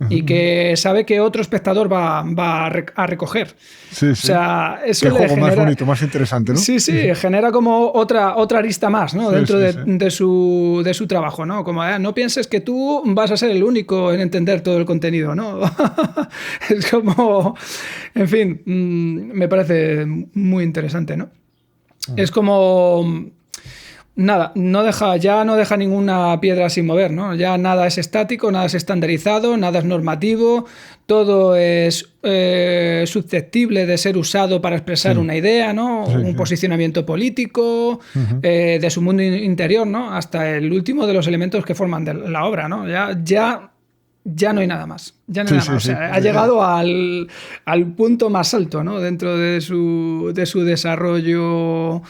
Y que sabe que otro espectador va a recoger. Sí, o sea, eso qué le juego genera, más bonito, más interesante, ¿no? Sí, genera como otra arista más, ¿no? Dentro de su trabajo, ¿no? Como no pienses que tú vas a ser el único en entender todo el contenido, ¿no? Es como... En fin, me parece muy interesante, ¿no? Es como... Nada, ya no deja ninguna piedra sin mover, ¿no? Ya nada es estático, nada es estandarizado, nada es normativo, todo es susceptible de ser usado para expresar una idea, ¿no? Un posicionamiento político, de su mundo interior, ¿no? Hasta el último de los elementos que forman de la obra, ¿no? Ya no hay nada más. Ya no hay nada más. O sea, ha llegado al punto más alto, ¿no? Dentro de su desarrollo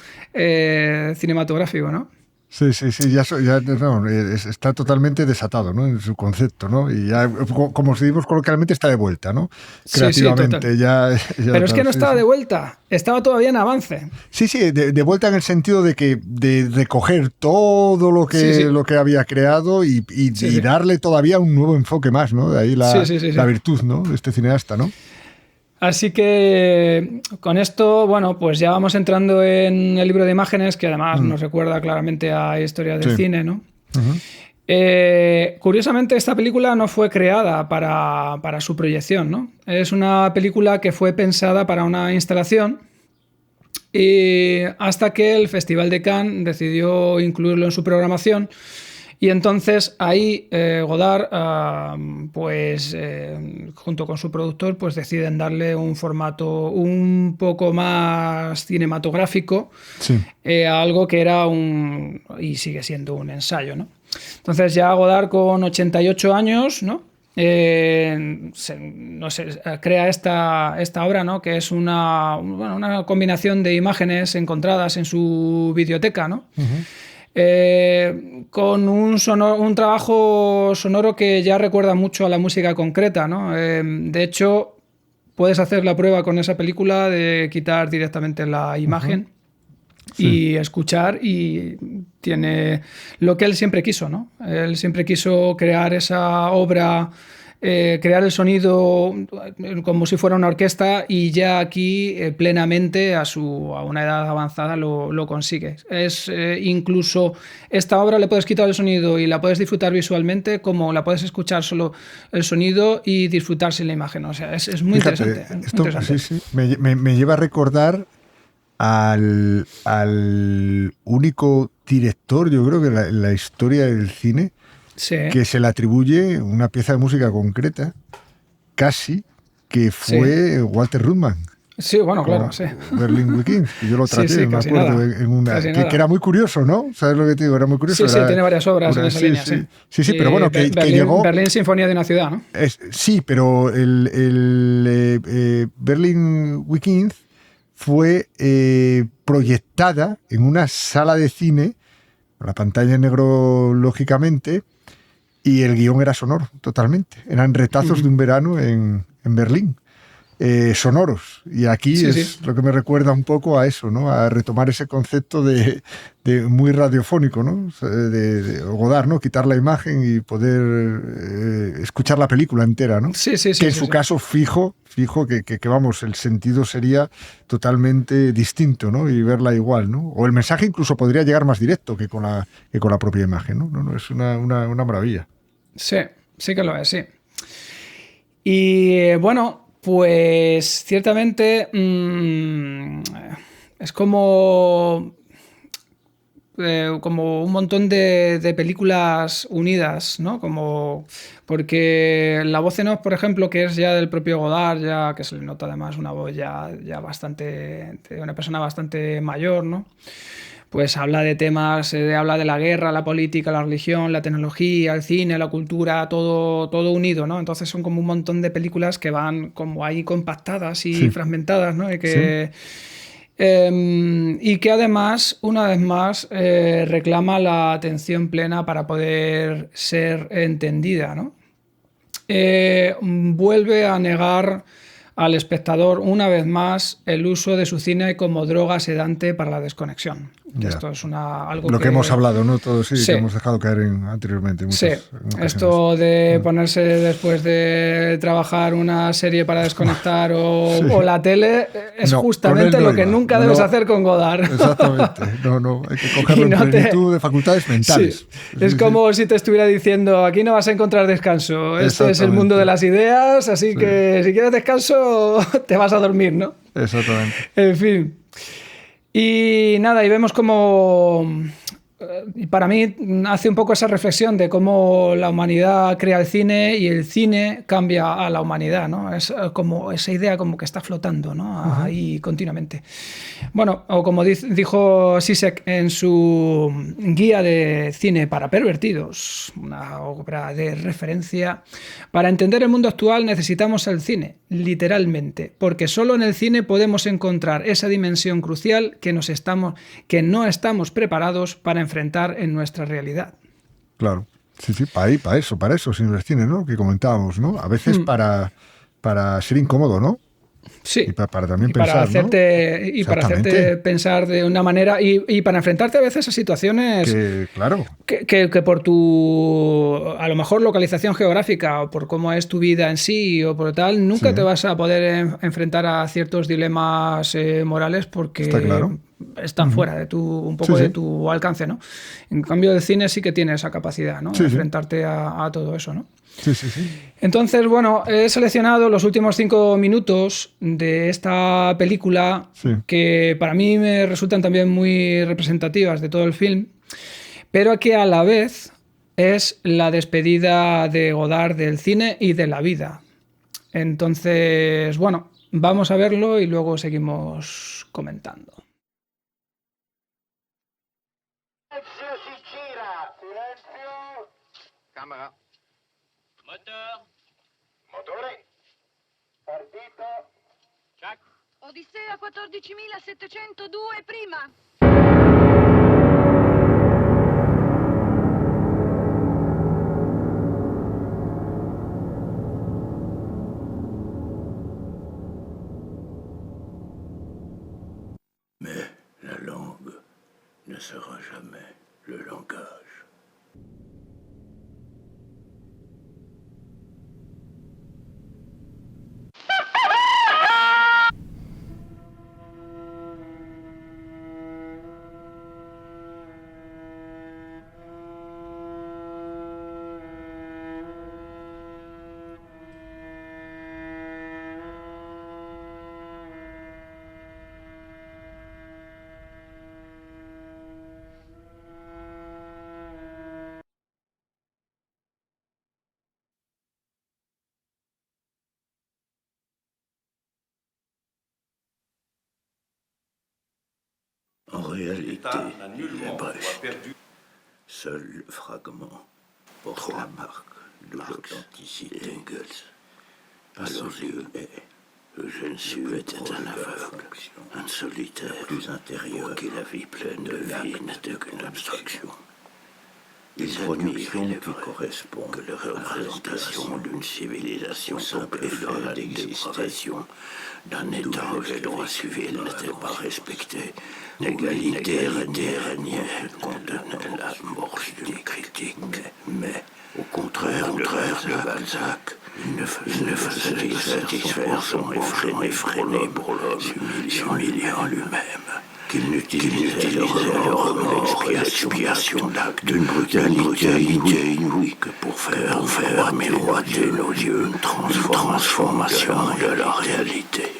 cinematográfico, ¿no? Sí, está totalmente desatado, ¿no? En su concepto, ¿no? Y ya, como decimos coloquialmente, está de vuelta, ¿no? Creativamente. Pero es que no estaba de vuelta, estaba todavía en avance. Sí, de vuelta en el sentido de recoger todo lo que había creado y darle todavía un nuevo enfoque más, ¿no? De ahí la virtud, ¿no? De este cineasta, ¿no? Así que con esto, bueno, pues ya vamos entrando en el Libro de Imágenes, que además nos recuerda claramente a Historia del cine, ¿no? Curiosamente, esta película no fue creada para su proyección, ¿no? Es una película que fue pensada para una instalación y hasta que el Festival de Cannes decidió incluirlo en su programación. Y entonces ahí Godard, junto con su productor, pues deciden darle un formato un poco más cinematográfico a algo que era y sigue siendo un ensayo, ¿no? Entonces ya Godard con 88 años, ¿no? Crea esta obra, ¿no? Que es una combinación de imágenes encontradas en su videoteca, ¿no? Con un trabajo sonoro que ya recuerda mucho a la música concreta, ¿no? De hecho, puedes hacer la prueba con esa película de quitar directamente la imagen y escuchar, y tiene lo que él siempre quiso, ¿no? Él siempre quiso crear esa obra, crear el sonido como si fuera una orquesta, y ya aquí plenamente a una edad avanzada lo consigue. Incluso esta obra le puedes quitar el sonido y la puedes disfrutar visualmente, como la puedes escuchar solo el sonido y disfrutar sin la imagen. O sea, es muy interesante. Esto me lleva a recordar al único director, yo creo que en la historia del cine, que se le atribuye una pieza de música concreta, casi, que fue Walter Ruttmann. Sí, bueno, claro, sí. Berlin Weekend, que yo lo traté, me acuerdo, que era muy curioso, ¿no? ¿Sabes lo que te digo? Era muy curioso. Sí, tiene varias obras en esa línea, sí, pero bueno, que llegó... Berlín, Sinfonía de una ciudad, ¿no? Sí, pero el Berlin Weekend fue proyectada en una sala de cine, la pantalla en negro, lógicamente, y el guión era sonoro, totalmente. Eran retazos de un verano en Berlín. Sonoros, y aquí lo que me recuerda un poco a eso, ¿no? A retomar ese concepto de muy radiofónico, ¿no? De Godard, ¿no? Quitar la imagen y poder escuchar la película entera, ¿no? Sí. Que en su caso fijo que vamos, el sentido sería totalmente distinto, ¿no? Y verla igual, ¿no? O el mensaje incluso podría llegar más directo que con la propia imagen, ¿no? No, es una maravilla. Sí que lo es, sí. Y bueno, pues ciertamente es como un montón de películas unidas, ¿no? Porque la voz en off, por ejemplo, que es ya del propio Godard, ya que se le nota además una voz ya bastante, de una persona bastante mayor, ¿no? Pues habla de temas, habla de la guerra, la política, la religión, la tecnología, el cine, la cultura, todo unido, ¿no? Entonces son como un montón de películas que van como ahí compactadas y fragmentadas, ¿no? Y que además, una vez más, reclama la atención plena para poder ser entendida, ¿no? Vuelve a negar al espectador una vez más el uso de su cine como droga sedante para la desconexión. Esto es algo que hemos hablado, ¿no? Todos que hemos dejado caer anteriormente. Esto de ponerse después de trabajar una serie para desconectar o la tele es justamente lo que nunca debes hacer con Godard. Exactamente. No, hay que cogerlo en plenitud de facultades mentales. Es como si te estuviera diciendo, aquí no vas a encontrar descanso. Este es el mundo de las ideas, así que si quieres descanso te vas a dormir, ¿no? Exactamente. En fin. Y nada, y vemos como, para mí, hace un poco esa reflexión de cómo la humanidad crea el cine y el cine cambia a la humanidad, ¿no? Es como esa idea como que está flotando, ¿no? Ahí continuamente. Bueno, o como dijo Zizek en su guía de cine para pervertidos, una obra de referencia, para entender el mundo actual necesitamos el cine, literalmente, porque solo en el cine podemos encontrar esa dimensión crucial que no estamos preparados para enfrentar en nuestra realidad. Claro, sí, para eso, sin el cine, ¿no? Que comentábamos, ¿no? A veces para ser incómodo, ¿no? Sí. Y para también pensar, para hacerte pensar de una manera y para enfrentarte a veces a situaciones que por tu, a lo mejor, localización geográfica o por cómo es tu vida en sí o por tal, nunca te vas a poder enfrentar a ciertos dilemas morales porque están fuera de de tu alcance, ¿no? En cambio, el cine sí que tiene esa capacidad, ¿no? De enfrentarte a todo eso, ¿no? Sí. Entonces, bueno, he seleccionado los últimos 5 minutos de esta película que para mí me resultan también muy representativas de todo el film, pero que a la vez es la despedida de Godard del cine y de la vida. Entonces, bueno, vamos a verlo y luego seguimos comentando. Cámara. Motore. Partito. Check. Odissea 14.702 prima. Mais la langue ne sera jamais le langage. En réalité, il est bref. Seul le fragment porte la marque de l'authenticité. À leurs yeux, je ne suis un aveugle, un solitaire plus intérieur qui la vie pleine de vie n'était qu'une abstraction. Ils admirent qui correspond que la représentation d'une civilisation s'empêchait d'exister, d'un État où les droits civils n'étaient pas respectés, l'égalité régnait, contenait l'amorce d'une critique, mais au contraire de Balzac, il ne faisait satisfaire son effréné pour l'homme, s'humiliant lui-même, qu'il n'utilisait le roman l'expiation d'actes d'une brutalité inouïe que pour faire miroiter nos yeux une transformation de la réalité.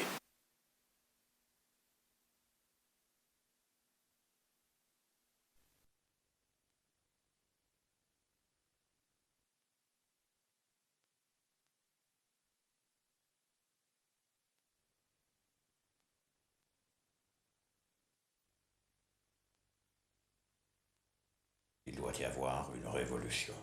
Il doit y avoir une révolution.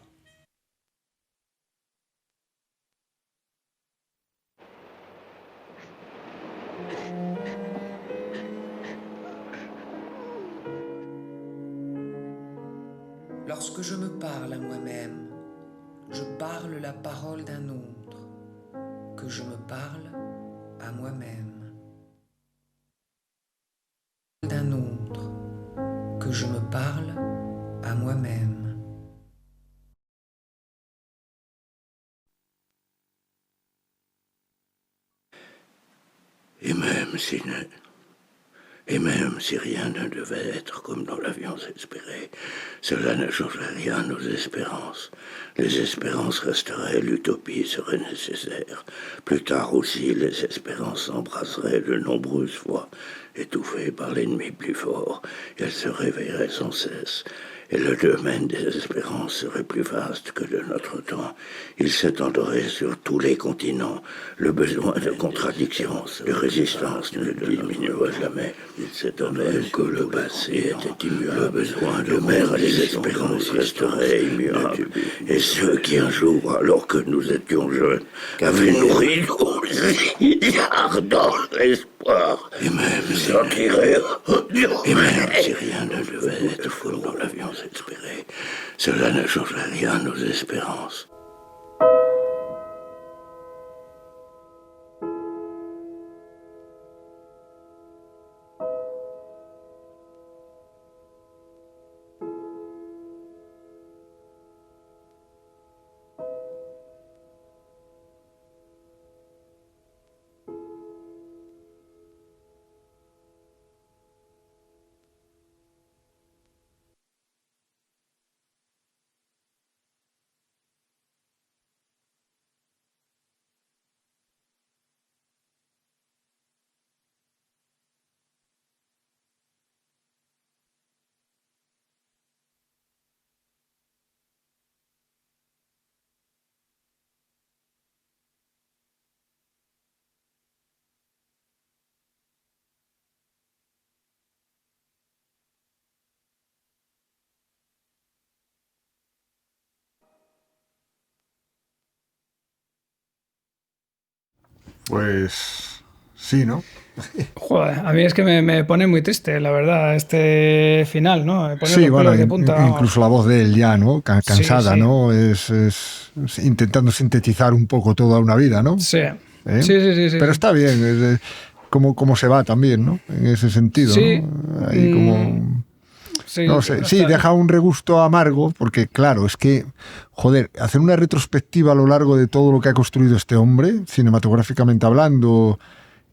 Lorsque je me parle à moi-même, je parle la parole d'un autre, que je me parle à moi-même. D'un autre, que je me parle à moi-même. Et même si rien ne devait être comme nous l'avions espéré, cela ne changerait rien à nos espérances. Les espérances resteraient, l'utopie serait nécessaire. Plus tard aussi, les espérances s'embraseraient de nombreuses fois, étouffées par l'ennemi plus fort, et elles se réveilleraient sans cesse. Et le domaine des espérances serait plus vaste que de notre temps. Il s'étendrait sur tous les continents. Le besoin de contradiction, de résistance ne diminuerait jamais. Il s'étendrait que le passé était immuable. Le besoin de mer et les espérances resteraient immuables. Et ceux qui un jour, alors que nous étions jeunes, avaient nourri ardent espoir, et même si rien ne devait être comme nous l'avions espéré, cela ne changerait rien à nos espérances. Pues sí, ¿no? Joder, a mí es que me pone muy triste, la verdad, este final, ¿no? Me pone Sí, los bueno, pelos de punta, incluso la voz de él ya, ¿no? Cansada, sí. ¿no? Es intentando sintetizar un poco toda una vida, ¿no? Sí. ¿Eh? Sí. Pero está bien, cómo se va también, ¿no? En ese sentido, Sí. ¿no? Ahí como... Sí, no sé, no sí, está- deja un regusto amargo, porque claro, es que, joder, hacer una retrospectiva a lo largo de todo lo que ha construido este hombre, cinematográficamente hablando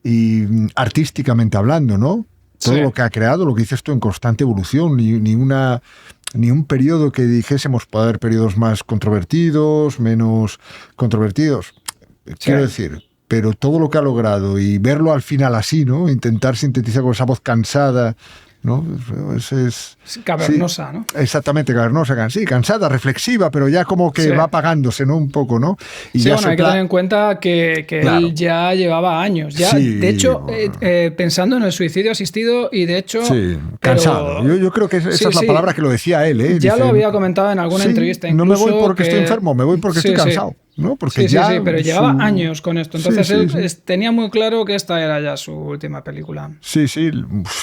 y artísticamente hablando, ¿no? Todo Sí. lo que ha creado, lo que dices tú, en constante evolución, ni un periodo que dijésemos puede haber periodos más controvertidos, menos controvertidos. Quiero decir, pero todo lo que ha logrado y verlo al final así, ¿no? Intentar sintetizar con esa voz cansada, ¿no? Es cavernosa, sí, ¿no? Exactamente, cavernosa, sí, cansada, reflexiva, pero ya como que Sí. va apagándose, ¿no? Un poco, ¿no? Y Sí, ya bueno, hay que tener en cuenta que Claro. él ya llevaba años. Ya, Sí, de hecho, pensando en el suicidio asistido y de hecho... Sí, pero- cansado. Yo creo que esa Sí, es la sí. palabra que lo decía él, ¿eh? Ya Dice, lo había comentado en alguna sí, entrevista. No me voy incluso porque que- estoy enfermo, me voy porque Sí, estoy sí. cansado. ¿no? Porque sí, ya sí, pero llevaba años con esto. Entonces él tenía muy claro que esta era ya su última película. Sí,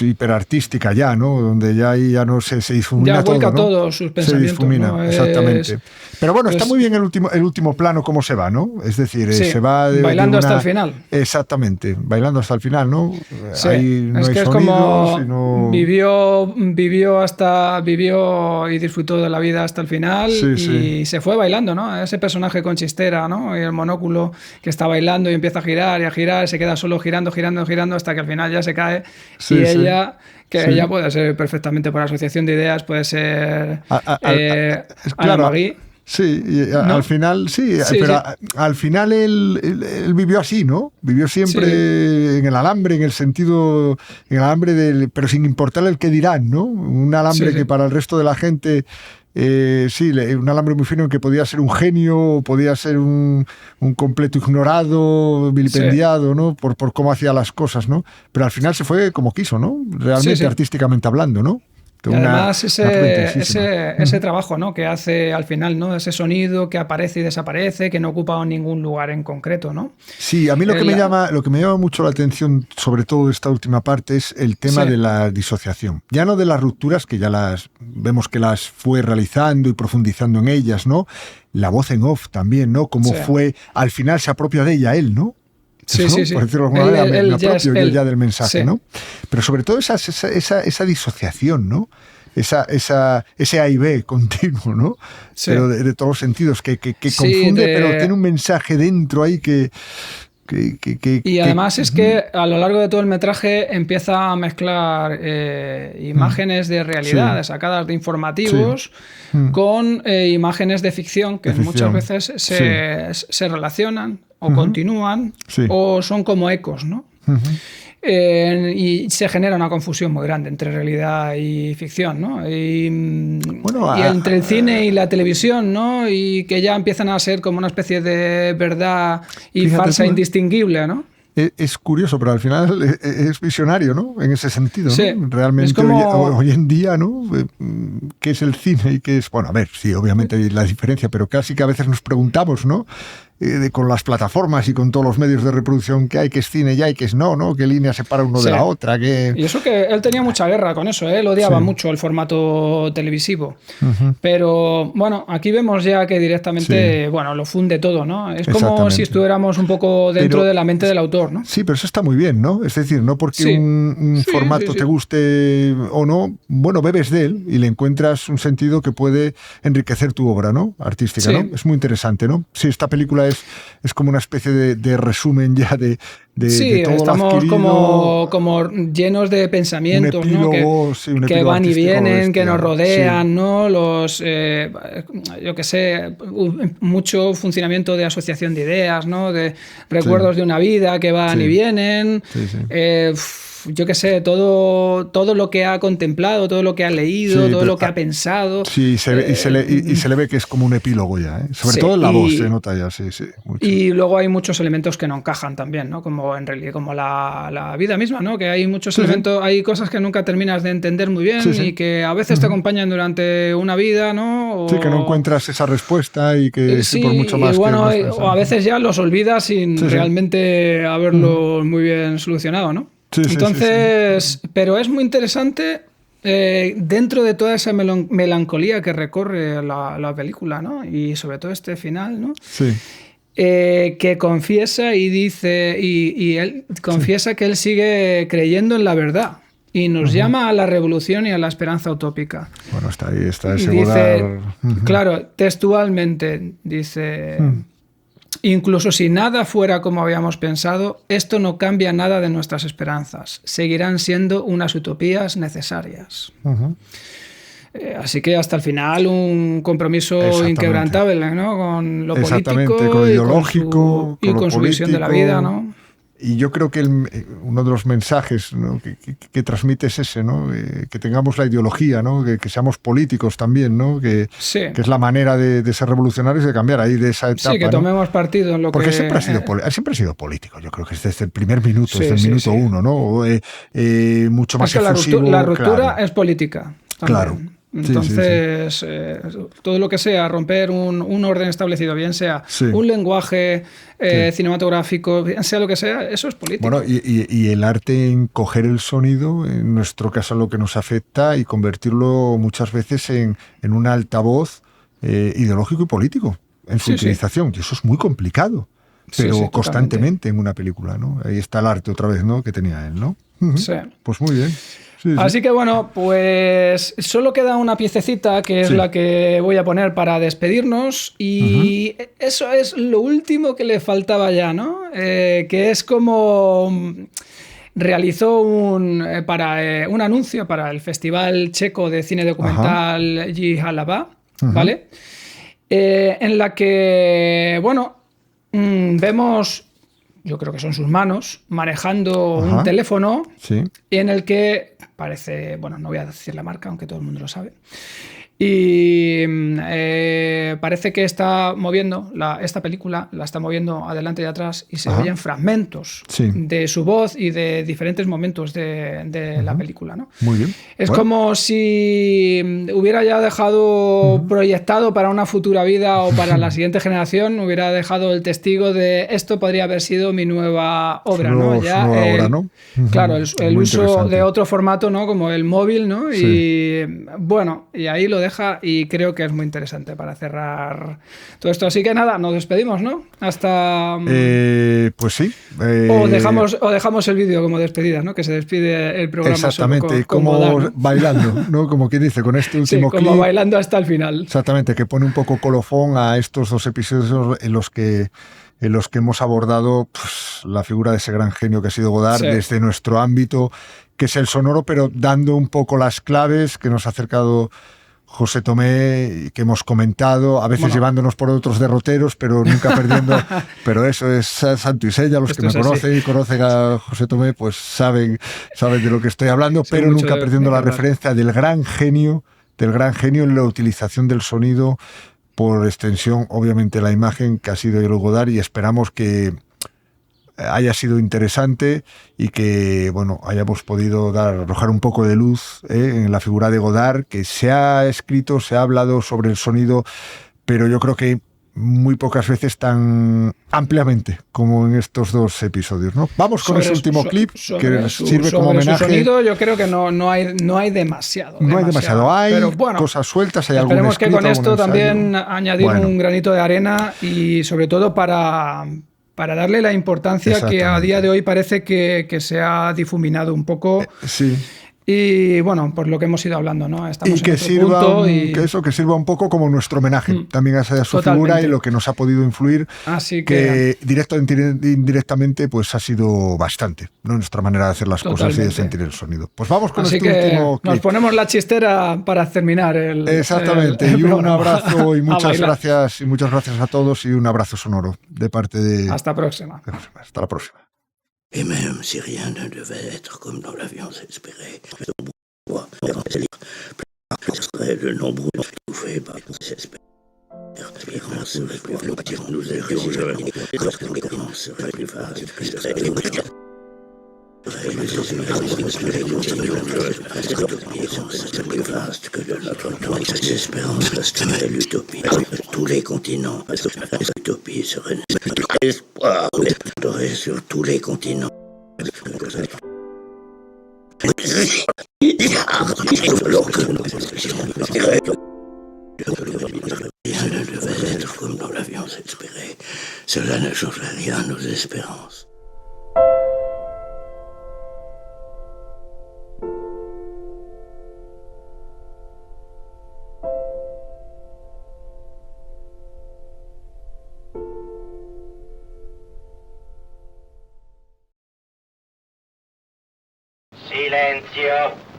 hiperartística ya, ¿no? Donde ya ahí ya no se difumina todo, vuelca ¿no? todo sus pensamientos. Se difumina, ¿no? exactamente. Pero bueno, está muy bien el último plano cómo se va, ¿no? Es decir, se va bailando hasta el final. Exactamente, bailando hasta el final, ¿no? Sí, ahí no es hay que es sonido, como sino... vivió y disfrutó de la vida hasta el final y se fue bailando, ¿no? Ese personaje con chistera, ¿no? Y el monóculo que está bailando y empieza a girar y a girar, se queda solo girando hasta que al final ya se cae ella puede ser perfectamente por asociación de ideas, puede ser Ana Magui. Sí, ¿no? Al final pero al final él vivió así, ¿no? Vivió siempre en el alambre, pero sin importar el que dirán, ¿no? Un alambre que para el resto de la gente... un alambre muy fino en que podía ser un genio, podía ser un completo ignorado, vilipendiado, ¿no? Por cómo hacía las cosas, ¿no? Pero al final se fue como quiso, ¿no? Realmente artísticamente hablando, ¿no? Y además ese trabajo, ¿no? Que hace al final, ¿no? Ese sonido que aparece y desaparece, que no ocupa ningún lugar en concreto, ¿no? Sí, a mí lo que me llama mucho la atención, sobre todo esta última parte, es el tema de la disociación. Ya no de las rupturas, que ya vemos que las fue realizando y profundizando en ellas, ¿no? La voz en off también, ¿no? Como fue, al final se apropia de ella él, ¿no? Sí. Por decirlo de alguna manera, me apropio yo ya del mensaje, ¿no? Pero sobre todo esa disociación, ¿no? Ese A y B continuo, ¿no? Sí. Pero de todos los sentidos, que confunde, pero tiene un mensaje dentro ahí que y además es que a lo largo de todo el metraje empieza a mezclar imágenes de realidad, sacadas de informativos, con imágenes de ficción que muchas veces se relacionan o continúan o son como ecos, ¿no? Y se genera una confusión muy grande entre realidad y ficción, ¿no? Y entre el cine y la televisión, ¿no? Y que ya empiezan a ser como una especie de verdad y farsa indistinguible, ¿no? Es curioso, pero al final es visionario, ¿no? En ese sentido, ¿no? Sí, realmente hoy en día, ¿no? ¿Qué es el cine y qué es...? Bueno, a ver, sí, obviamente hay la diferencia, pero casi que a veces nos preguntamos, ¿no? Con las plataformas y con todos los medios de reproducción que hay, que es cine ya y que es no, qué línea separa uno de la otra. Y eso que él tenía mucha guerra con eso, él odiaba mucho el formato televisivo. Pero bueno, aquí vemos ya que directamente, lo funde todo, ¿no? Es como si estuviéramos un poco dentro de la mente del autor, ¿no? Sí, pero eso está muy bien, ¿no? Es decir, no porque un formato te guste o no, bebes de él y le encuentras un sentido que puede enriquecer tu obra, ¿no? Artística, ¿no? Es muy interesante, ¿no? Sí, esta película es como una especie de resumen ya de todo estamos lo como llenos de pensamientos, un epílogo, ¿no? que van y vienen, que nos rodean, ¿no? Los, yo qué sé, mucho funcionamiento de asociación de ideas, ¿no? De recuerdos de una vida que van y vienen. Yo qué sé, todo lo que ha contemplado, todo lo que ha leído, todo lo que ha pensado. Sí, y se le ve que es como un epílogo ya, ¿eh? Sobre todo en la voz se nota ya, mucho. Y luego hay muchos elementos que no encajan también, ¿no? Como en realidad, como la vida misma, ¿no? Que hay muchos elementos, hay cosas que nunca terminas de entender muy bien y que a veces te acompañan durante una vida, ¿no? Sí, que no encuentras esa respuesta y que por mucho más o a veces ya los olvidas sin realmente haberlo muy bien solucionado, ¿no? Entonces, pero es muy interesante dentro de toda esa melancolía que recorre la película, ¿no? Y sobre todo este final, ¿no? Que confiesa y dice, y él confiesa que él sigue creyendo en la verdad y nos llama a la revolución y a la esperanza utópica. Bueno, está ahí, está ese dice, claro, textualmente dice... Incluso si nada fuera como habíamos pensado, esto no cambia nada de nuestras esperanzas. Seguirán siendo unas utopías necesarias. Así que hasta el final un compromiso inquebrantable, ¿no? Con lo político con lo ideológico y con su visión de la vida, ¿no? Y yo creo que uno de los mensajes, ¿no? que transmite es ese, ¿no? Que tengamos la ideología, ¿no? Que seamos políticos también, ¿no? Que es la manera de ser revolucionarios y de cambiar ahí de esa etapa. Sí, que tomemos partido en lo porque que... Porque siempre ha sido político, yo creo que es desde el primer minuto, desde el minuto uno, ¿no? Mucho más efusivo. La ruptura es política. También. Claro. Entonces, todo lo que sea romper un orden establecido, bien sea un lenguaje cinematográfico, bien sea lo que sea, eso es político. Bueno, y el arte en coger el sonido, en nuestro caso lo que nos afecta, y convertirlo muchas veces en un altavoz ideológico y político en su utilización. Y eso es muy complicado, pero constantemente en una película, ¿no? Ahí está el arte otra vez, ¿no?, que tenía él, ¿no? Sí. Pues muy bien. Así que bueno, pues solo queda una piececita que es la que voy a poner para despedirnos y eso es lo último que le faltaba ya, ¿no? Que es como realizó un anuncio para el Festival Checo de Cine Documental Jihlava, ¿vale? En la que, bueno, vemos, yo creo que son sus manos, manejando un teléfono en el que parece, bueno, no voy a decir la marca, aunque todo el mundo lo sabe, y parece que está moviendo, esta película la está moviendo adelante y atrás y se oyen fragmentos de su voz y de diferentes momentos de la película, ¿no? Muy bien. Es como si hubiera ya dejado proyectado para una futura vida o para la siguiente generación, hubiera dejado el testigo de esto podría haber sido mi nueva obra, ¿no? Ya obra, ¿no? Claro, el uso de otro formato, ¿no? Como el móvil, ¿no? Y bueno, y ahí lo deja y creo que es muy interesante para cerrar todo esto. Así que nada, nos despedimos, ¿no? Hasta... pues sí. O dejamos el vídeo como despedida, ¿no? Que se despide el programa. Exactamente, como Godard, ¿no? ¿no? Bailando, ¿no? Como quien dice, con este último clip. Como bailando hasta el final. Exactamente, que pone un poco colofón a estos dos episodios en los que hemos abordado pues, la figura de ese gran genio que ha sido Godard desde nuestro ámbito, que es el sonoro, pero dando un poco las claves que nos ha acercado José Tomé, que hemos comentado, a veces llevándonos por otros derroteros, pero nunca perdiendo. Pero eso es santo y seña. Los que me conocen y conocen a José Tomé, pues saben de lo que estoy hablando, pero nunca perdiendo la referencia del gran genio en la utilización del sonido, por extensión, obviamente, la imagen, que ha sido el Godard, y esperamos que haya sido interesante y que bueno, hayamos podido arrojar un poco de luz en la figura de Godard, que se ha escrito, se ha hablado sobre el sonido, pero yo creo que muy pocas veces tan ampliamente como en estos dos episodios, ¿no? Vamos con ese último clip que sirve como homenaje. Su sonido, yo creo que no hay demasiado. No hay demasiado, hay pero bueno, cosas sueltas, hay algún esperemos escrito, que con esto también ensayo. añadir un granito de arena y sobre todo para darle la importancia que a día de hoy parece que se ha difuminado un poco. Sí. Y bueno, por lo que hemos ido hablando, ¿no? Estamos y que sirva un poco como nuestro homenaje también a su figura y lo que nos ha podido influir. Así que directo e indirectamente pues ha sido bastante, ¿no? Nuestra manera de hacer las cosas y de sentir el sonido. Pues vamos con este último clip. Nos ponemos la chistera para terminar Exactamente. el y un programa. abrazo y muchas gracias a todos y un abrazo sonoro de parte de... Hasta la próxima. Hasta la próxima. Et même si rien ne devait être comme nous l'avions espéré, le nombre étouffé par nos espérances serait plus vaste, nous étions jeunes, serait plus vaste, plus vaste que de notre temps. Les espérances resteraient l'utopie. Tous les continents, l'utopie serait l'espoir sur tous les continents. Rien ne devait être comme nous l'avions espéré. Cela ne changerait rien à nos espérances. Silenzio.